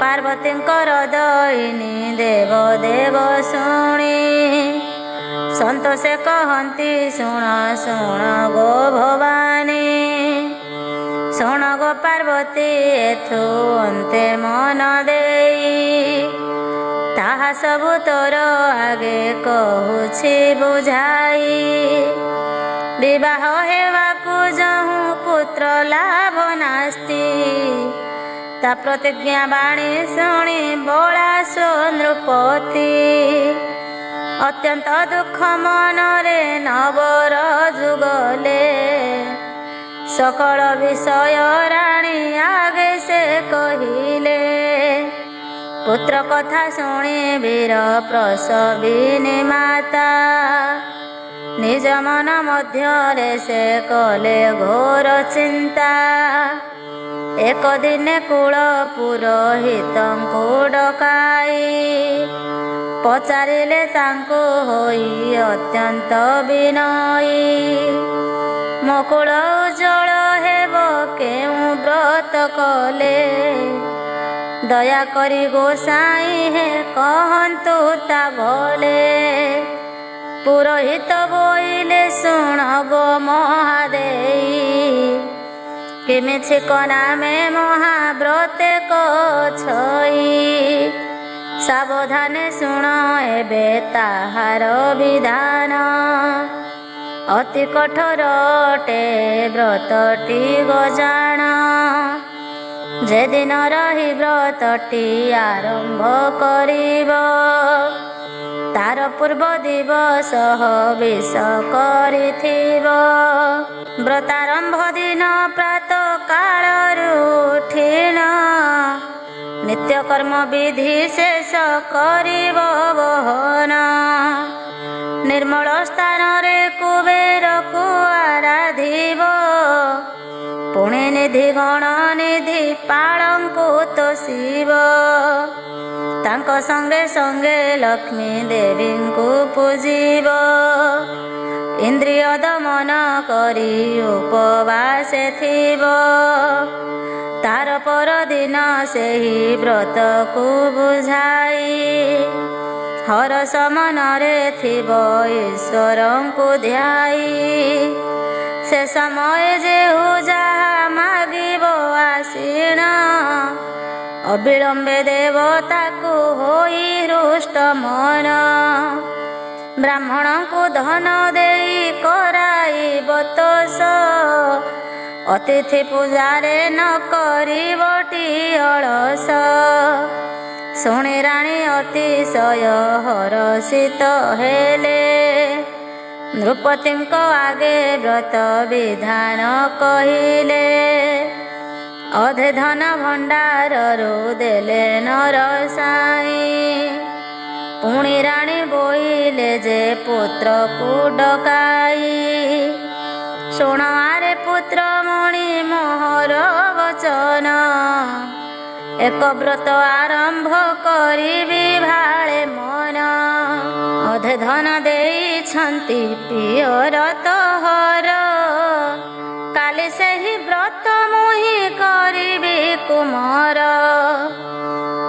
ପାର୍ବତୀଙ୍କର ଦଇନି ଦେବ ଦେବ ଶୁଣି, ସନ୍ତୋଷେ କହନ୍ତି ଶୁଣ ଶୁଣ ଗୋ ଭବାନୀ। ଶୁଣ ଗୋ ପାର୍ବତୀ ଏଥୁ ଅନ୍ତେ ମନ ଦେଇ, ତାହା ସବୁ ତୋର ଆଗେ କହୁଛି ବୁଝାଇ। ବିବାହ ହେବାକୁ ଯହୁଁ ପୁତ୍ର ଲାଭ ନାସ୍ତି। ତା ପ୍ରତିଜ୍ଞା ବାଣୀ ଶୁଣି ବଳାସୁ ନୃପତି। ଅତ୍ୟନ୍ତ ଦୁଃଖ ମନରେ ନବର ଯୁଗଲେ। ସକଳ ବିଷୟ ରାଣୀ ଆଗେ ସେ କହିଲେ। ପୁତ୍ର କଥା ଶୁଣି ବୀର ପ୍ରସବିନୀ ମାତା। ନିଜ ମନ ମଧ୍ୟରେ ସେ କଲେ ଘୋର ଚିନ୍ତା। ଏକ ଦିନେ କୁଳ ପୁରୋହିତଙ୍କୁ ଡକାଇ ପଚାରିଲେ ତାଙ୍କୁ ହୋଇ ଅତ୍ୟନ୍ତ ବିନୟୀ। ମୋ କୁଳ ଉଜ୍ଜଳ ହେବ କେଉଁ ବ୍ରତ କଲେ। ଦୟାକରି ଗୋସାଇଁ ହେ କହନ୍ତୁ ତା ଭଲେ। ପୁରୋହିତ ବୋଇଲେ ଶୁଣବ ମହାଦେଇ। କେମିତି ନାମେ ମହାବ୍ରତେ କଛଇ। ସାବଧାନେ ଶୁଣ ଏବେ ତାହାର ବିଧାନ। ଅତି କଠୋର ଅଟେ ବ୍ରତଟି ଗଜାଣ। ଯେଦିନ ରହି ବ୍ରତଟି ଆରମ୍ଭ କରିବ। ତାର ପୂର୍ବ ଦିବସ ବିଷ କରିଥିବ। ବ୍ରତାରମ୍ଭ ଦିନ ପ୍ରାତ କାଳରୁ ଉଠିଣ। ନିତ୍ୟକର୍ମ ବିଧି ଶେଷ କରିବ ବହନ। ନିର୍ମଳ ସ୍ଥାନରେ କୁବେରକୁ ଆରାଧିବ। ପୁଣି ନିଧି ଗଣ ନିଧି ପାଳଙ୍କୁ ତୋଷିବ। ତାଙ୍କ ସଙ୍ଗେ ସଙ୍ଗେ ଲକ୍ଷ୍ମୀ ଦେବୀଙ୍କୁ ପୂଜିବ। ଇନ୍ଦ୍ରିୟ ଦମନ କରି ଉପବାସେ ଥିବ। ତାର ପରଦିନ ସେହି ବ୍ରତକୁ ବୁଝାଇ। ହରସ ମନରେ ଥିବ ଈଶ୍ୱରଙ୍କୁ ଧ୍ୟାଇ। ସେ ସମୟ ଯେହୁ ଯାହା ମାଗିବ ଆସିଣ। ଅବିଳମ୍ବେ ଦେବତାକୁ ହୋଇ ହୃଷ୍ଟ ମନ। ବ୍ରାହ୍ମଣଙ୍କୁ ଧନ ଦେଇ କରାଇବ ତୋଷ। ଅତିଥି ପୂଜାରେ ନ କରିବଟି ଅଳସ। ଶୁଣି ରାଣୀ ଅତିଶୟ ହରଷିତ ହେଲେ। ନୃପତିଙ୍କ ଆଗେ ବ୍ରତ ବିଧାନ କହିଲେ। ଅଧେ ଧନ ଭଣ୍ଡାରରୁ ଦେଲେ ନରସାଇଁ। ପୁଣି ରାଣୀ ବୋଇଲେ ଯେ ପୁତ୍ରକୁ ଡକାଇ। ଶୁଣ ଆରେ ପୁତ୍ର ମଣି ମୋହର ବଚନ। ଏକ ବ୍ରତ ଆରମ୍ଭ କରିବି ଭାଳେ ମନ। ଅଧେ ଧନ ଦେଇଛନ୍ତି ପିଅର ତୋହର। କାଲି ସେହି ବ୍ରତ ମୁହିଁ କରିବି କୁମର।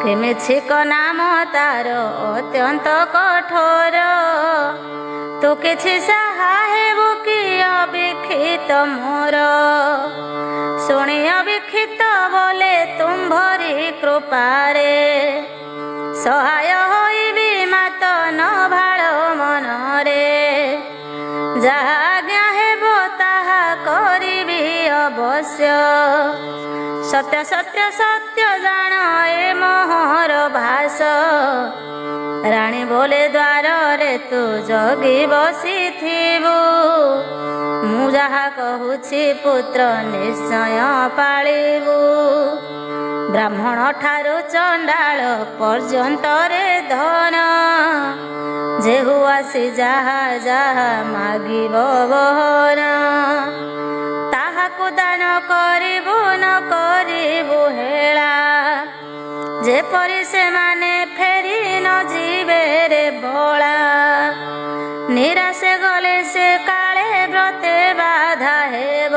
କେମିତି ନାମ ତାର ଅତ୍ୟନ୍ତ କଠୋର। ତୁ କିଛି ସାହା ହେବୁ କି ଅବିକ୍ଷିତ ମୋର। ଶୁଣି ଅବିକ୍ଷିତ ବୋଲେ ତୁମ୍ଭରି କୃପାରେ। ସହାୟ ହୋଇବି ମାତ ନ ଭାଳ ମନରେ। ଯାହା ଆଜ୍ଞା ହେବ ତାହା କରିବି ଅବଶ୍ୟ। ସତ୍ୟ ସତ୍ୟ ସତ୍ୟ ଜାଣ ଏ ମୋହର ଭାଷ। ରାଣୀ ବୋଲେ ଦ୍ୱାରରେ ତୁ ଜଗି ବସିଥିବୁ। ମୁଁ ଯାହା କହୁଛି ପୁତ୍ର ନିଶ୍ଚୟ ପାଳିବୁ। ବ୍ରାହ୍ମଣ ଠାରୁ ଚଣ୍ଡାଳ ପର୍ଯ୍ୟନ୍ତରେ ଧନ। ଯେହୁ ଆସି ଯାହା ଯାହା ମାଗିବ ବହନ। ତାହାକୁ ଦାନ କରିବୁ ନ କରିବୁ ହେଳା। ଯେପରି ସେମାନେ ଫେରି ନ ଯିବେ ରେ ବଳା। ନିରାଶେ ଗଲେ ସେ କାଳେ ବ୍ରତେ ବାଧା ହେବ।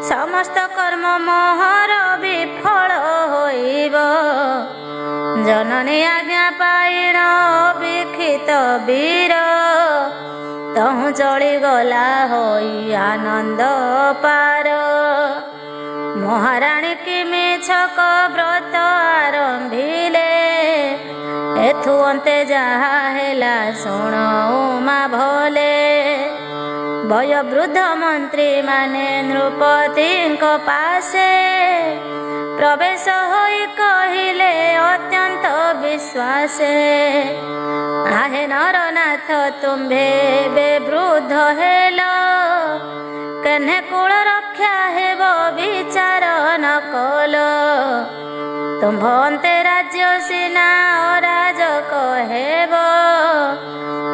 ସମସ୍ତ କର୍ମ ମୋହର ବିଫଳ ହୋଇବ। ଜନନୀ ଆଜ୍ଞା ପାଇଣ ଅବିକ୍ଷିତ ବୀର। ତହୁଁ ଚଳିଗଲା ହୋଇ ଆନନ୍ଦ ପାର। ମହାରାଣୀ କିମି ଛକ ବ୍ରତ ଆରମ୍ଭିଲେ। ଏଥୁ ଅନ୍ତେ ଯାହା ହେଲା ଶୁଣ ଉମା ଭଲେ। ବୟୋବୃଦ୍ଧ ମନ୍ତ୍ରୀ ମାନେ ନୃପତିଙ୍କ ପାଶେ ପ୍ରବେଶ ହୋଇ କହିଲେ ଅତ୍ୟନ୍ତ ବିଶ୍ୱାସେ, ଆହେ ନରନାଥ ତୁମ୍ଭେ ବେ ବୃଦ୍ଧ ହେଲ, କେହ୍ନେ କୁଳ ରକ୍ଷା ହେବ ବିଚାର ନ କଲ। ତୁମ୍ଭ ଅନ୍ତେ ରାଜ୍ୟ ସିନା ଅରାଜକ ହେବ,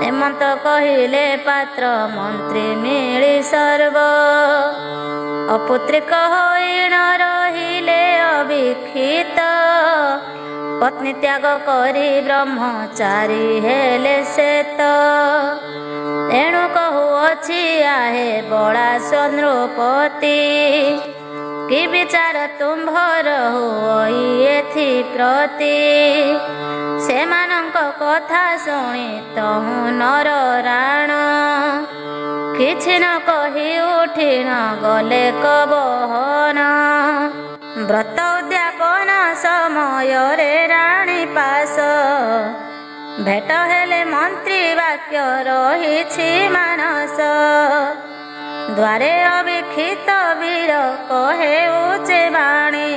ଏମନ୍ତ କହିଲେ ପାତ୍ର ମନ୍ତ୍ରୀ ମିଳି ସର୍ବ। ଅପୁତ୍ରିକ ହୋଇ ନ ରହିଲେ ଅବିକ୍ଷିତ, ପତ୍ନୀ ତ୍ୟାଗ କରି ବ୍ରହ୍ମଚାରୀ ହେଲେ ସେତ। ଏଣୁ କହୁଅଛି ଆହେ ବଳାସ ନୃପତି, କି ବିଚାର ତୁମ୍ଭର ହୋଇ ଏଥି ପ୍ରତି। ସେମାନଙ୍କ କଥା ଶୁଣି ତହୁଁ ନର ରାଣ, କିଛି ନ କହି ଉଠି ନ ଗଲେ କବହନ। ବ୍ରତ ଉଦ୍ଯାପନ ସମୟରେ ରାଣୀ ପାଶ, ଭେଟ ହେଲେ ମନ୍ତ୍ରୀ ବାକ୍ୟ ରହିଛି ମାନସ। ଦ୍ୱାରେ ଅବିକ୍ଷିତ ବୀର କହେ ଉଚ୍ଚେ ବାଣୀ,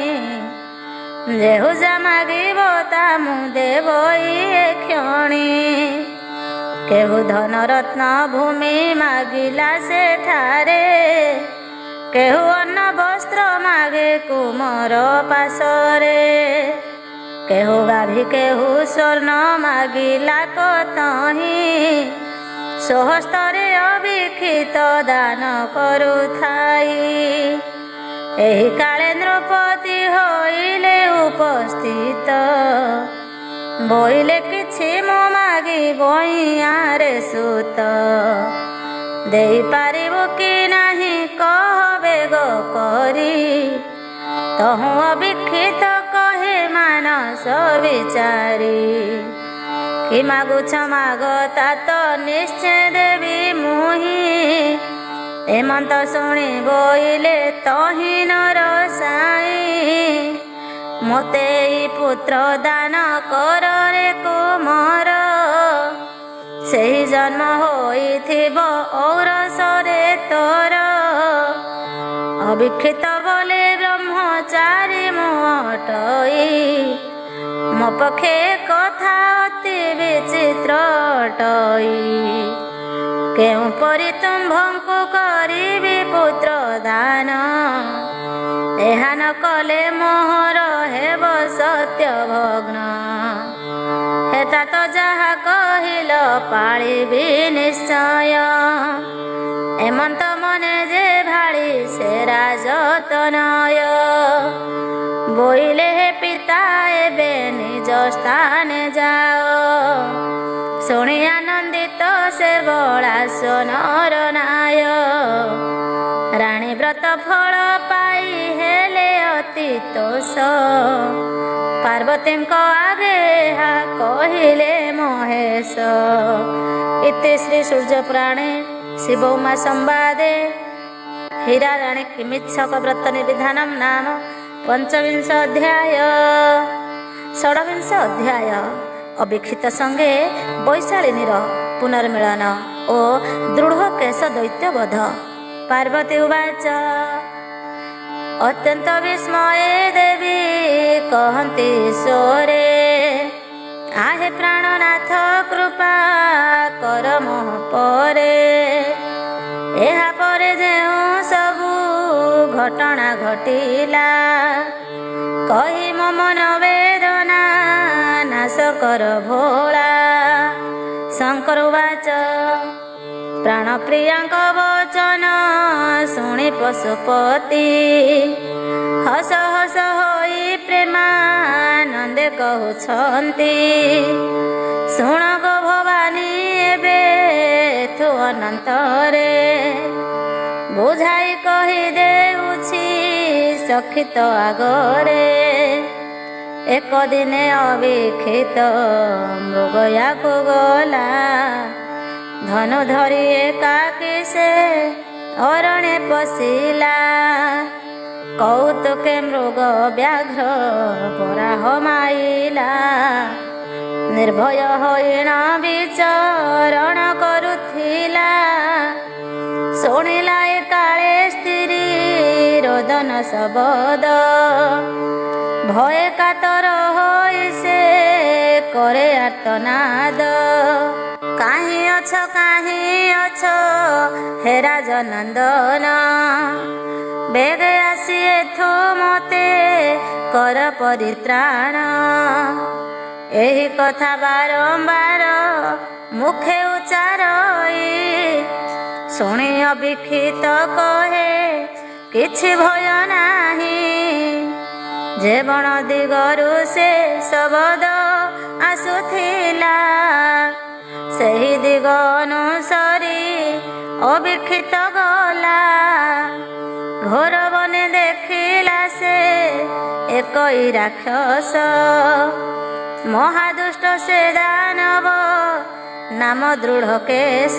ଯେହୁ ଯା ମାଗିବ ତା ମୁଁ ଦେବ ଏ କ୍ଷଣି। କେହୁ ଧନ ରତ୍ନ ଭୂମି ମାଗିଲା ସେଠାରେ, କେହୁ ଅନ୍ନ ବସ୍ତ୍ର ମାଗେ କୁମର ପାଶରେ। କେହୁ ଗାଭି କେହୁ ସ୍ୱର୍ଣ୍ଣ ମାଗିଲା କତହିଁ, ସ୍ୱହସ୍ତରେ ଅବିକ୍ଷିତ ଦାନ କରୁଥାଇ। ଏହି କାଳେ ନୃପତି ହୋଇଲେ ଉପସ୍ଥିତ, ବୋଇଲେ କିଛି ମୁଁ ମାଗି ବଇଆରେ ସୁତ। ଦେଇପାରିବୁ କି ନାହିଁ କହ ବେଗ କରି, ତହୁଁ ଅବିକ୍ଷିତ କହେ ମାନସ ବିଚାରି। କି ମାଗୁଛ ମାଗ ତା ତ ନିଶ୍ଚୟ ଦେବି ମୁହିଁ, ଏମନ୍ତ ଶୁଣି ବୋଇଲେ ତହିଁ ନର ସାଇଁ। ମୋତେ ଏଇ ପୁତ୍ର ଦାନ କର ରେ କୁମର, ସେହି ଜନ୍ମ ହୋଇଥିବ ଔରସରେ ତୋର। ଅବିକ୍ଷିତ ବୋଲେ ବ୍ରହ୍ମଚାରୀ ମୁଁ ଅଟଇ, ମୋ ପକ୍ଷେ କଥା ଅତି ବିଚିତ୍ର ଅଟଇ। କେଉଁପରି ତୁମ୍ଭଙ୍କୁ କରିବି ପୁତ୍ର ଦାନ, ଏହା ନ କଲେ ମୋହର ହେବ ସତ୍ୟ ଭଗ୍ନ। ହେତା ତ ଯାହା କହିଲ ପାଳିବି ନିଶ୍ଚୟ, ଏମନ୍ତ ମନେ ଯେ ଭାଳି ସେ ରାଜତନୟ। ବୋଇଲେ ହେ ପିତା ଏବେ ନିଜ ସ୍ଥାନେ ଯାଅ, ଶୁଣି ଆନନ୍ଦିତ ସେ ବଳାସ ନର ନାୟ। ରାଣୀ ବ୍ରତ ଫଳ ପାଇ ହେଲେ ଅତି ତୋଷ, ପାର୍ବତୀଙ୍କ ଆଗେ ଏହା କହିଲେ ମହେଶ। ଇତି ଶ୍ରୀ ସୂର୍ଯ୍ୟ ପୁରାଣେ ଶିବ ଉମା ସମ୍ବାଦେ ହୀରା ରାଣୀ କିମିଚ୍ଛକ ବ୍ରତ ନିବିଧାନମ୍ ନାମ ପଞ୍ଚବିଂଶ ଅଧ୍ୟାୟ। ଷଡ଼ବିଂଶ ଅଧ୍ୟାୟ ଅବିକ୍ଷିତ ସଙ୍ଗେ ବୈଶାଳିନୀର ପୁନର୍ମିଳନ ଓ ଦୃଢ଼ କେଶ ଦୈତ୍ୟବଧ। ପାର୍ବତୀ ଉବାଚ ଅତ୍ୟନ୍ତ ବିସ୍ମୟେ ଦେବୀ କହନ୍ତି ଈଶ୍ୱରେ, ଆହେ ପ୍ରାଣନାଥ କୃପା କର ମୋ ପରେ। ଏହା ପରେ ଯେଉଁ ସବୁ ଘଟଣା ଘଟିଲା, କହି ମୋ ମନ ବେଦନା ନାଶ କର ଭୋଳା। ଶଙ୍କର ଉବାଚ ପ୍ରାଣପ୍ରିୟାଙ୍କ ବଚନ ଶୁଣି ପଶୁପତି, ହସ ହସ ହୋଇ ପ୍ରେମାନନ୍ଦେ କହୁଛନ୍ତି, ଶୁଣ ଗୋ ଭବାନୀ ଏବେ ଥୁ ଅନନ୍ତରେ। ବୁଝାଇ କହି ଦେଉଛି ସଖିତ ଆଗରେ, ଏକ ଦିନେ ଅବିକ୍ଷିତ ମୃଗୟାକୁ ଗଲା। ଧନୁ ଧରି ଏକାକୀ ସେ ଅରଣ୍ୟ ପଶିଲା, କୌତୁକେ ମୃଗ ବ୍ୟାଘ୍ର ପରାହ ମାଇଲା। ନିର୍ଭୟ ହୋଇଣ ବିଚରଣ କରୁଥିଲା, ଶୁଣିଲା ଏ କାଳେ ସ୍ତ୍ରୀ ରୋଦନ ଶବଦ, ଭୟ କାତର ହୋଇ ସେ କରେ ଆର୍ତ୍ତନାଦ। କାହିଁ ଅଛ ହେ ରାଜନନ୍ଦନ, ବେଗେ ଆସି ଏଠୁ ମତେ କର ପରିତ୍ରାଣ। ଏହି କଥା ବାରମ୍ବାର ମୁଖେ ଉଚ୍ଚାରଇ, ଶୁଣି ଅବିକ୍ଷିତ କହେ କିଛି ଭୟ ନାହିଁ। ଯେ ବଣ ଦିଗରୁ ସେ ଶବଦ ଆସୁଥିଲା, ସେହି ଦିଗ ଅନୁସରି ଅବିକ୍ଷିତ ଗଲା। ଘୋର ବନେ ଦେଖିଲା ସେ ଏକଇ ରାକ୍ଷସ, ମହାଦୁଷ୍ଟ ସେ ଦାନବ ନାମ ଦୃଢ଼ କେଶ।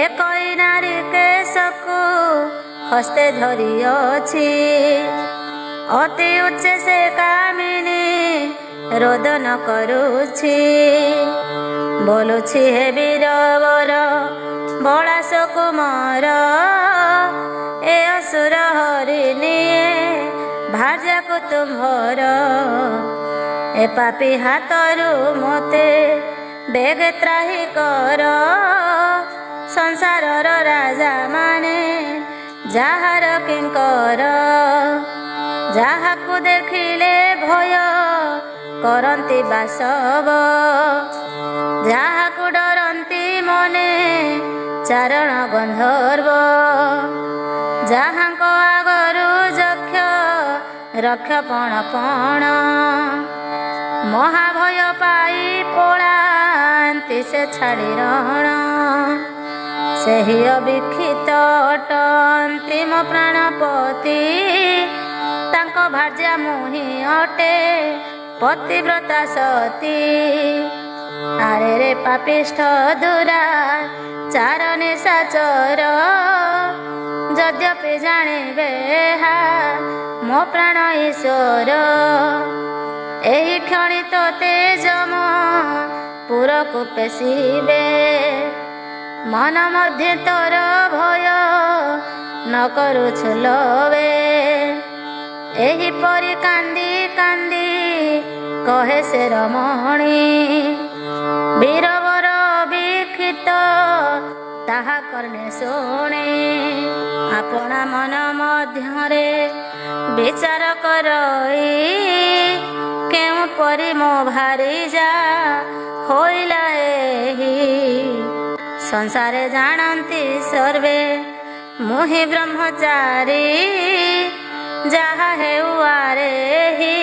ଏକଇ ନାରୀ କେଶକୁ ହସ୍ତେ ଧରିଅଛି, ଅତି ଉଚ୍ଚ ସେ କାମିନୀ ରୋଦନ କରୁଛି। ବୋଲୁଛି ହେ ବୀରବର ବଳାସ କୁମାର, ଏ ଅସୁର ହରିନିଏ ଭାର୍ଯ୍ୟାକୁ ତୁମ୍ଭର। ଏ ପାପୀ ହାତରୁ ମୋତେ ବେଗେ ତ୍ରାହି କର, ସଂସାରର ରାଜା ମାନେ ଯାହାର କିଙ୍କର। ଯାହାକୁ ଦେଖିଲେ ଭୟ କରନ୍ତି ବାସବ, ଯାହାକୁ ଡରନ୍ତି ମନେ ଚାରଣ ଗନ୍ଧର୍ବ। ଯାହାଙ୍କ ଆଗରୁ ଯକ୍ଷ ରକ୍ଷ ପଣ ପଣ, ମହାଭୟ ପାଇ ପଳାନ୍ତି ସେ ଛାଡ଼ି ରଣ। ସେହି ଅବିକ୍ଷିତ ଅଟନ୍ତି ମୋ ପ୍ରାଣପତି, ତାଙ୍କ ଭାର୍ଯ୍ୟା ମୁହିଁ ଅଟେ ପତିବ୍ରତା ସତୀ। ଆରେ ରେ ପାପିଷ୍ଠ ଦୁରାଚାର ନିଶାଚର, ଯଦ୍ୟପି ଜାଣିବେ ଏହା ମୋ ପ୍ରାଣ ଈଶ୍ୱର। ଏହି କ୍ଷଣି ତୋତେ ଯମ ପୁରକୁ ପେଶିବେ, ମନ ମଧ୍ୟରେ ତୋର ଭୟ ନ କରୁଛୁ ଲୋଭେ। ଏହିପରି କାନ୍ଦି କାନ୍ଦି କହେ ସେ ରମଣୀ, ବୀରବର ବିକ୍ଷିତ ତାହା କର୍ଣ୍ଣେ ଶୁଣି। ଆପଣା ମନ ମଧ୍ୟରେ ବିଚାର କରଇ, କେଉଁ ପରି ମୋ ଭାରିଜା ହୋଇଲା ଏହି। ସଂସାରେ ଜାଣନ୍ତି ସର୍ବେ ମୁହିଁ ବ୍ରହ୍ମଚାରୀ, ଯାହା ହେଉ ଆରେହି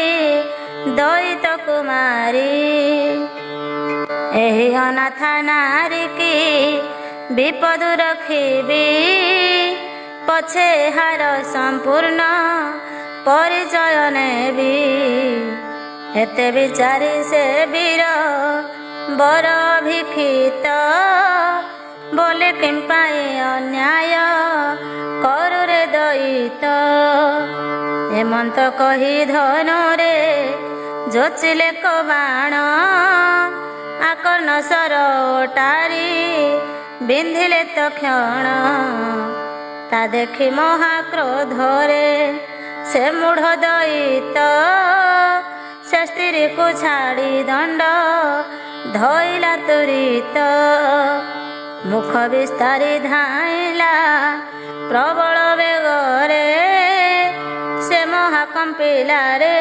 ଦଇତ କୁମାରୀ। ଏହି ଅନାଥା ନାରୀ କି ବିପଦ ରଖିବି, ପଛେ ହାର ସମ୍ପୂର୍ଣ୍ଣ ପରିଚୟ ନେବି। ଏତେ ବିଚାରି ସେ ବୀର ବର ଭିକ୍ଷିତ, ବୋଲେ କିମ୍ପାଇଁ ଅନ୍ୟାୟ କରୁରେ ଦଇତ। ହେମନ୍ତ କହି ଧନୁରେ ଯୋଚିଲେ କବାଣ, ଆକର୍ଣ୍ଣ ସର ଓଟାରି ବିନ୍ଧିଲେ ତକ୍ଷଣ। ତା ଦେଖି ମହାକ୍ରୋଧରେ ସେ ମୂଢ଼ ଦଇତ, ସେ ସ୍ତ୍ରୀକୁ ଛାଡ଼ି ଦଣ୍ଡ ଧଇଲା ତୁରିତ। ମୁଖ ବିସ୍ତାରି ଧାଇଁଲା ପ୍ରବଳ ବେଗରେ, ସେ ମହାକମ୍ପିଲାରେ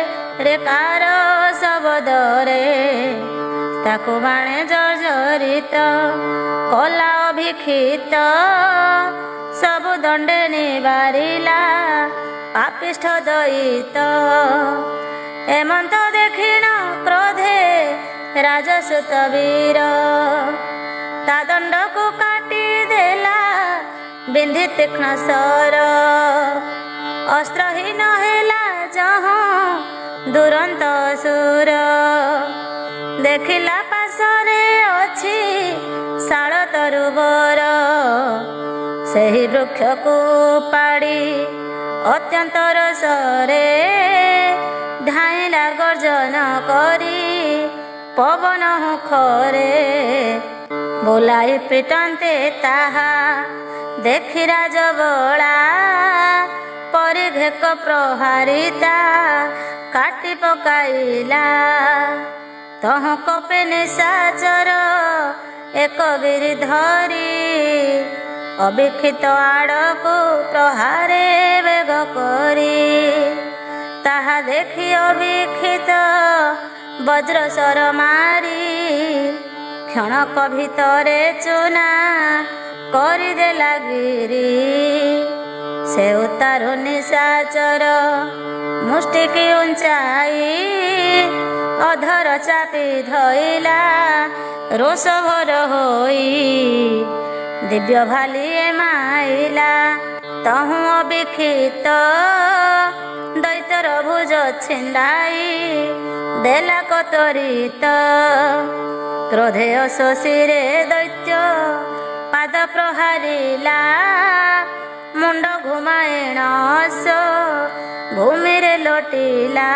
ରେ କାର ଶବଦରେ। ତାକୁ ବାଣେ ଜର୍ଜରିତ କଲା ଅଭିକ୍ଷିତ, ସବୁ ଦଣ୍ଡେ ନିବାରିଲା ପାପିଷ୍ଠ ଦଇତ। ଏମନ୍ତ ଦେଖିଣ କ୍ରୋଧେ ରାଜସୁତ ବୀର, ତା ଦଣ୍ଡକୁ କାଟି ଦେଲା ବିନ୍ଧି ତୀକ୍ଷ୍ଣ ସର। ଅସ୍ତ୍ରହୀନ ହେଲା ଯହଁ ଦୁରନ୍ତ ସୁର, ଦେଖିଲା ପାଶରେ ଅଛି ଶାଳ ତରୁବର। ସେହି ବୃକ୍ଷକୁ ପାଡ଼ି ଅତ୍ୟନ୍ତ ରସରେ, ଧାଇଁଲା ଗର୍ଜନ କରି ପବନ ହୁଖରେ। ବୋଲାଇ ପିଟନ୍ତେ ତାହା ଦେଖି ରାଜବଳା ପରିଘେକ ପ୍ରହାରିତା କାଟି ପକାଇଲା। ତହୁଁ କପେ ନିଶାଚର ଏକ ଗିରି ଧରି ଅବିକ୍ଷିତ ଆଡ଼କୁ ପ୍ରହାରେ ବେଗ କରି। ତାହା ଦେଖି ଅବିକ୍ଷିତ ବଜ୍ରସର ମାରି କ୍ଷଣକ ଭିତରେ ଚୁନା କରିଦେଲା ଗିରି। ସେ ଉତ୍ତାରୁ ନିଶାଚର ମୁଷ୍ଟିକି ଉଞ୍ଚାଇ ଅଧର ଚାପି ଧଇଲା ରୋଷ ଭର ହୋଇ ଦିବ୍ୟ ଭାଲିଏ ମାଇଲା। ତହୁଁ ଅବିକ୍ଷିତ ଦୈତ୍ୟର ଭୁଜ ଛିଣ୍ଡାଇ ଦେଲା କତରିତ। କ୍ରୋଧେ ଅଶୋଷିରେ ଦୈତ୍ୟ ପାଦ ପ୍ରହାରିଲା। ମୁଣ୍ଡ ଘୁମାଇଣ ଭୂମିରେ ଲୋଟିଲା।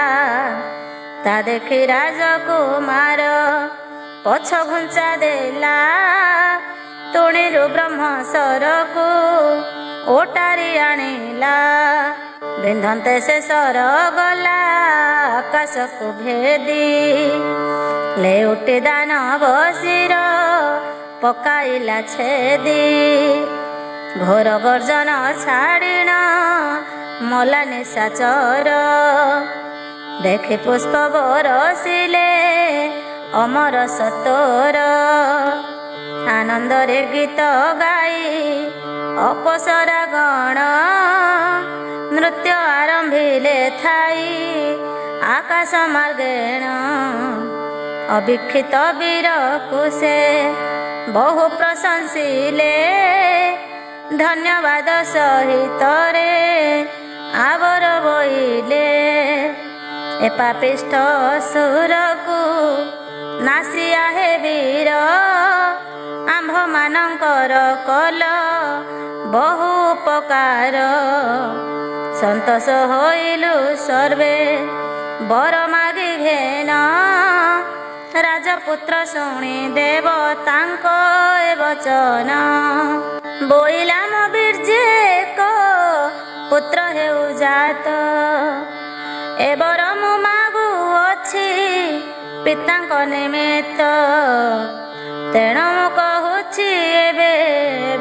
ତା ଦେଖି ରାଜକୁମାର ପଛ ଘୁଞ୍ଚା ଦେଲା। ତୁଣିରୁ ବ୍ରହ୍ମଶରକୁ ଓଟାରି ଆଣିଲା। ବିନ୍ଧନ୍ତେ ସେ ସର ଗଲା ଆକାଶକୁ ଭେଦି। ଲେଉଟି ଦାନବ ଶିର ପକାଇଲା ଛେଦି। ଘୋର ଗର୍ଜନ ଛାଡ଼ିଣ ମଲା ନିଶାଚର। ଦେଖି ପୁଷ୍ପ ବରସିଲେ ଅମର ସତର। ଆନନ୍ଦରେ ଗୀତ ଗାଇ ଅପସରା ଗଣ ନୃତ୍ୟ ଆରମ୍ଭିଲେ ଥାଇ ଆକାଶ ମାର୍ଗେଣ। ଅବିକ୍ଷିତ ବୀରକୁ ସେ ବହୁ ପ୍ରଶଂସିଲେ। ଧନ୍ୟବାଦ ସହିତରେ ଆବର ବୋଇଲେ। ଏ ପାପିଷ୍ଠ ସୁରକୁ ନାସିଆ ହେ ବୀର। ଆମ୍ଭମାନଙ୍କର କଲ ବହୁ ଉପକାର। ସନ୍ତୋଷ ହୋଇଲୁ ସର୍ବେ ବର ମାଗି ଘେନ। ରାଜପୁତ୍ର ଶୁଣି ଦେବ ତାଙ୍କ ଏ ବଚନ। ବୋଇଲାମ ବୀର୍ଯ୍ୟେକ ପୁତ୍ର ହେଉ ଜାତ। ଏ ବର ମୁଁ ମାଗୁଅଛି ପିତାଙ୍କ ନିମିତ୍ତ। ତେଣୁ ମୁଁ କହୁଛି ଏବେ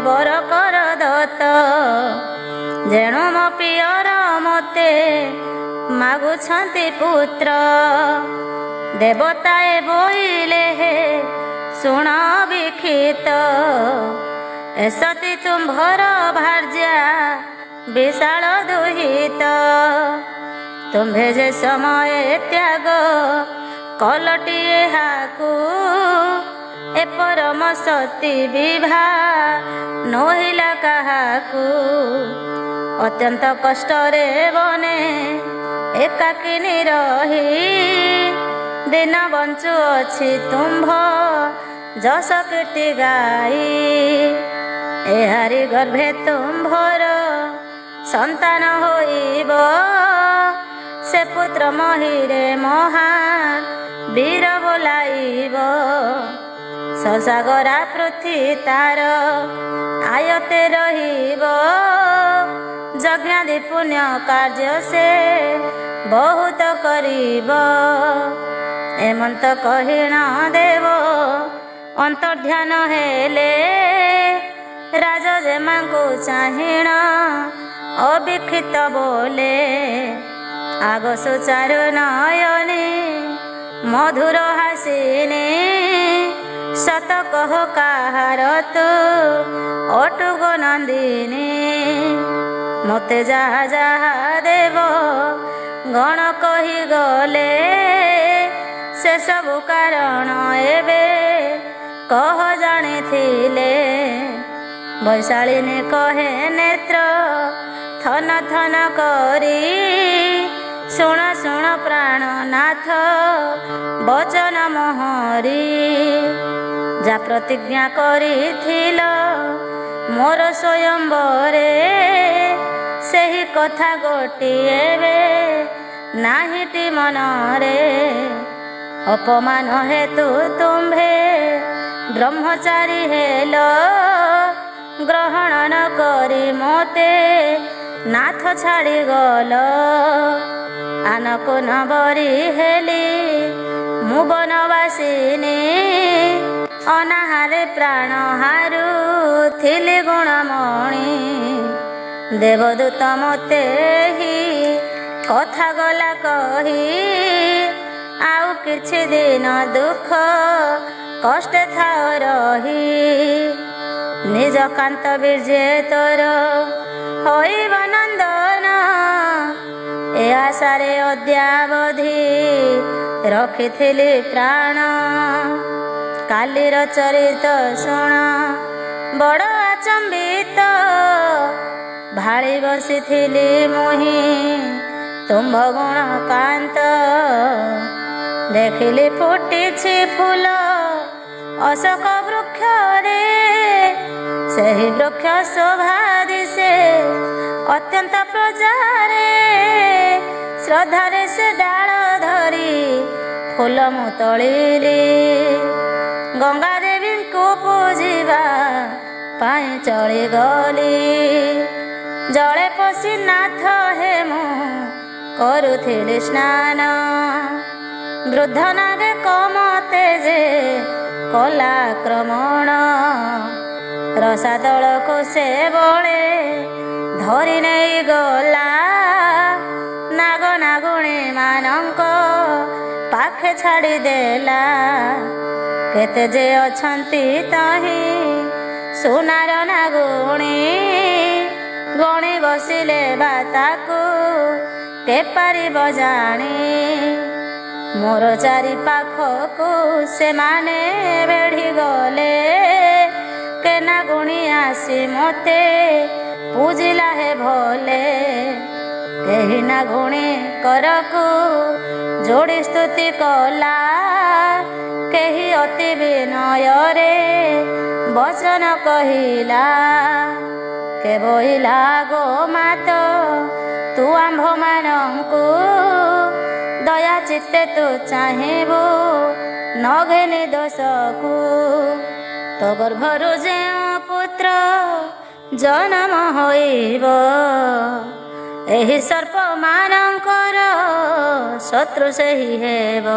ବର କର ଦତ୍ତ। ଯେଣୁ ମୋ ପିଅର ମୋତେ ମାଗୁଛନ୍ତି ପୁତ୍ର। ଦେବତାଏ ବୋଇଲେ ହେ ଶୁଣ ବିକ୍ଷିତ। ଏ ସତୀ ତୁମ୍ଭର ଭାର୍ଯ୍ୟା ବିଶାଳ ଦୁହିତ। ତୁମ୍ଭେ ଯେ ସମୟ ତ୍ୟାଗ କଲଟି ଏହାକୁ। ଏ ପରମ ସତୀ ବିଭା ନୋହିଲା କାହାକୁ। ଅତ୍ୟନ୍ତ କଷ୍ଟରେ ବନେ ଏକାକିନୀ ରହି। ଦିନ ବଞ୍ଚୁଅଛି ତୁମ୍ଭ ଯଶ କୀର୍ତ୍ତି ଗାଇ। ଏହାରି ଗର୍ଭେ ତୁମ୍ଭର ସନ୍ତାନ ହୋଇବ। ସେ ପୁତ୍ର ମହିରେ ମହା ବୀର ବୋଲାଇବ। ସସାଗରା ପୃଥ୍ୱୀ ତାର ଆୟତେ ରହିବ। ଯଜ୍ଞାଦି ପୁଣ୍ୟ କାର୍ଯ୍ୟ ସେ ବହୁତ କରିବ। ଏମନ୍ତ କହିଣ ଦେବ ଅନ୍ତର୍ଧ୍ୟାନ ହେଲେ। ରାଜଜେମାଙ୍କୁ ଚାହିଣ ଅବିକ୍ଷିତ ବୋଲେ। ଆଗ ସୁଚାରୁ ନୟନେ ମଧୁର ହାସିନେ। ସତ କହ କାହାର ତୁ ଅଟୁଗ ନନ୍ଦିନୀ। ମୋତେ ଯାହା ଯାହା ଦେବ ଗଣ କହିଗଲେ। ସେସବୁ କାରଣ ଏବେ କହ ଜାଣିଥିଲେ। ବୈଶାଳିନୀ କହେ ନେତ୍ର ଥନ ଥନ କରି। ଶୁଣ ଶୁଣ ପ୍ରାଣନାଥ ବଚନ ମୋହରି। ଯା ପ୍ରତିଜ୍ଞା କରିଥିଲ ମୋର ସ୍ୱୟଂବରେ। ସେହି କଥା ଗୋଟିଏ ଏବେ ନାହିଁଟି ମନରେ। ଅପମାନ ହେତୁ ତୁମ୍ଭେ ବ୍ରହ୍ମଚାରୀ ହେଲ। ଗ୍ରହଣ ନ କରି ମୋତେ ନାଥ ଛାଡ଼ିଗଲ। ଆନକୁ ନ ବରି ହେଲି ମୁଁ ବନବାସିନୀ, ଅନାହାରେ ପ୍ରାଣ ହାରୁଥିଲି ଗୁଣମଣି। ଦେବଦୂତ ମୋତେ ହି କଥା ଗଲା କହି, ଆଉ କିଛି ଦିନ ଦୁଃଖ କଷ୍ଟ ଥାଅ ରହି। ନିଜ କାନ୍ତ ବୀର୍ଯ୍ୟ ତୋର ହୋଇବ ନନ୍ଦନ, ଏ ଆଶାରେ ଅଦ୍ୟାବଧି ରଖିଥିଲି ପ୍ରାଣ। କାଲିର ଚରିତ ଶୁଣ ବଡ଼ ଆଚମ୍ବିତ, ଭାଳି ବସିଥିଲି ମୁହିଁ ତୁମ୍ଭ ଗୁଣ କାନ୍ତ। ଦେଖିଲି ଫୁଟିଛି ଫୁଲ ଅଶୋକ ବୃକ୍ଷରେ, ସେହି ବୃକ୍ଷ ଶୋଭା ଦିଶେ ଅତ୍ୟନ୍ତ ପ୍ରଜାରେ। ଶ୍ରଦ୍ଧାରେ ସେ ଡାଳ ଧରି ଫୁଲ ମୁଁ ତୋଳିଲି, ଗଙ୍ଗା ଦେବୀଙ୍କୁ ପୂଜିବା ପାଇଁ ଚଳିଗଲି। ଜଳେ ପଶି ନାଥ ହେ ମୁଁ କରୁଥିଲି ସ୍ନାନ, ବୃଦ୍ଧ ନାଗେ ମତେ ଯେ କଲା ଆକ୍ରମଣ। ରସାତଳକୁ ସେ ବଳେ ଧରି ନେଇ ଗଲା, ନାଗ ନାଗୁଣୀ ମାନଙ୍କ ପାଖେ ଛାଡ଼ିଦେଲା। କେତେ ଯେ ଅଛନ୍ତି ତହିଁ ସୁନାର ନାଗୁଣୀ, ଗଣି ବସିଲେ ବା ତାକୁ କେ ପାରିବ ଜାଣି। ମୋର ଚାରି ପାଖକୁ ସେମାନେ ବେଢ଼ି ଗଲେ, କେ ନାଗୁଣୀ ଆସି ମୋତେ ପୂଜିଲା ହେ ଭଲେ। କେହି ନାଗୁଣୀ କରକୁ ଯୋଡ଼ି ସ୍ତୁତି କଲା, କେହି ଅତି ବିନୟରେ ବଚନ କହିଲା। କେ ବୋଇଲା ଗୋମାତ ତୁ ଆମ୍ଭମାନଙ୍କୁ, ଦୟା ଚିତ୍ତେ ତୁ ଚାହିଁବୁ ନଘେନି ଦୋଷକୁ। ତୋ ଗର୍ଭରୁ ଯେଉଁ ପୁତ୍ର ଜନ୍ମ ହୋଇବ, ଏହି ସର୍ପମାନଙ୍କର ଶତ୍ରୁ ସେହି ହେବ।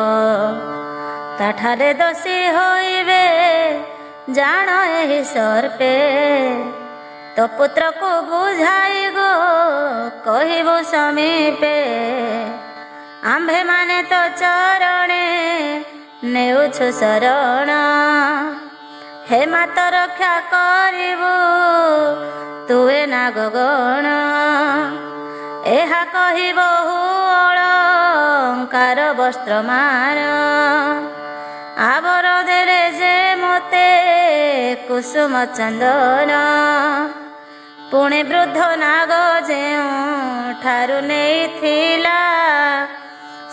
ତାଠାରେ ଦୋଷୀ ହୋଇବେ ଜାଣ ଏହି ସର୍ପେ, ତୋ ପୁତ୍ରକୁ ବୁଝାଇ ଗୋ କହିବୁ ସମୀପେ। ଆମ୍ଭେମାନେ ତୋ ଚରଣେ ନେଉଛୁ ଶରଣ, ହେ ମାତ ରକ୍ଷା କରିବୁ ତୁଏ ନାଗଗଣ। ଏହା କହି ବହୁ ଅଳଙ୍କାର ବସ୍ତ୍ରମାନ, ଆବର ଦେଲେ ଯେ ମୋତେ କୁସୁମ ଚନ୍ଦନ। ପୁଣି ବୃଦ୍ଧ ନାଗ ଯେଉଁଠାରୁ ନେଇଥିଲା,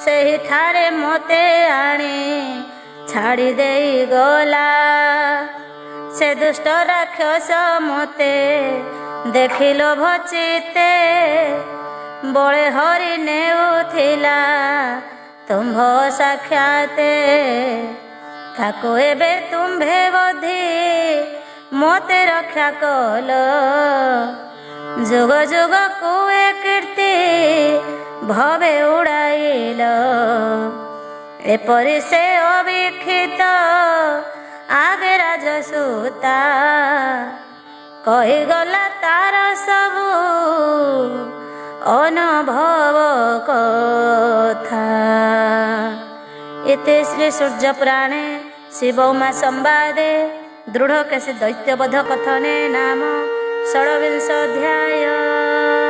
ସେହିଠାରେ ମୋତେ ଆଣି ଛାଡ଼ି ଦେଇ ଗଲା। ସେ ଦୁଷ୍ଟ ରାକ୍ଷସ ମୋତେ ଦେଖି ଲୋଭ ଚିତ୍ତେ, ବଳେ ହରି ନେଉଥିଲା ତୁମ୍ଭ ସାକ୍ଷାତେ। ତାକୁ ଏବେ ତୁମ୍ଭେ ବଧି ମୋତେ ରକ୍ଷା କଲ, ଯୁଗ ଯୁଗକୁ ଏ କୀର୍ତ୍ତି ଭବେ ଉଡ଼ାଇଲ। ଏପରି ସେ ଅବିକ୍ଷିତ ଆଗେ ରାଜସୂତା, କହିଗଲା ତାର ସବୁ ଅନୁଭବ କଥା। इति श्री सूर्य पुराणे शिव उमा संवादे दृढ़ केशी दैत्यबध कथने नाम 26 अध्याय।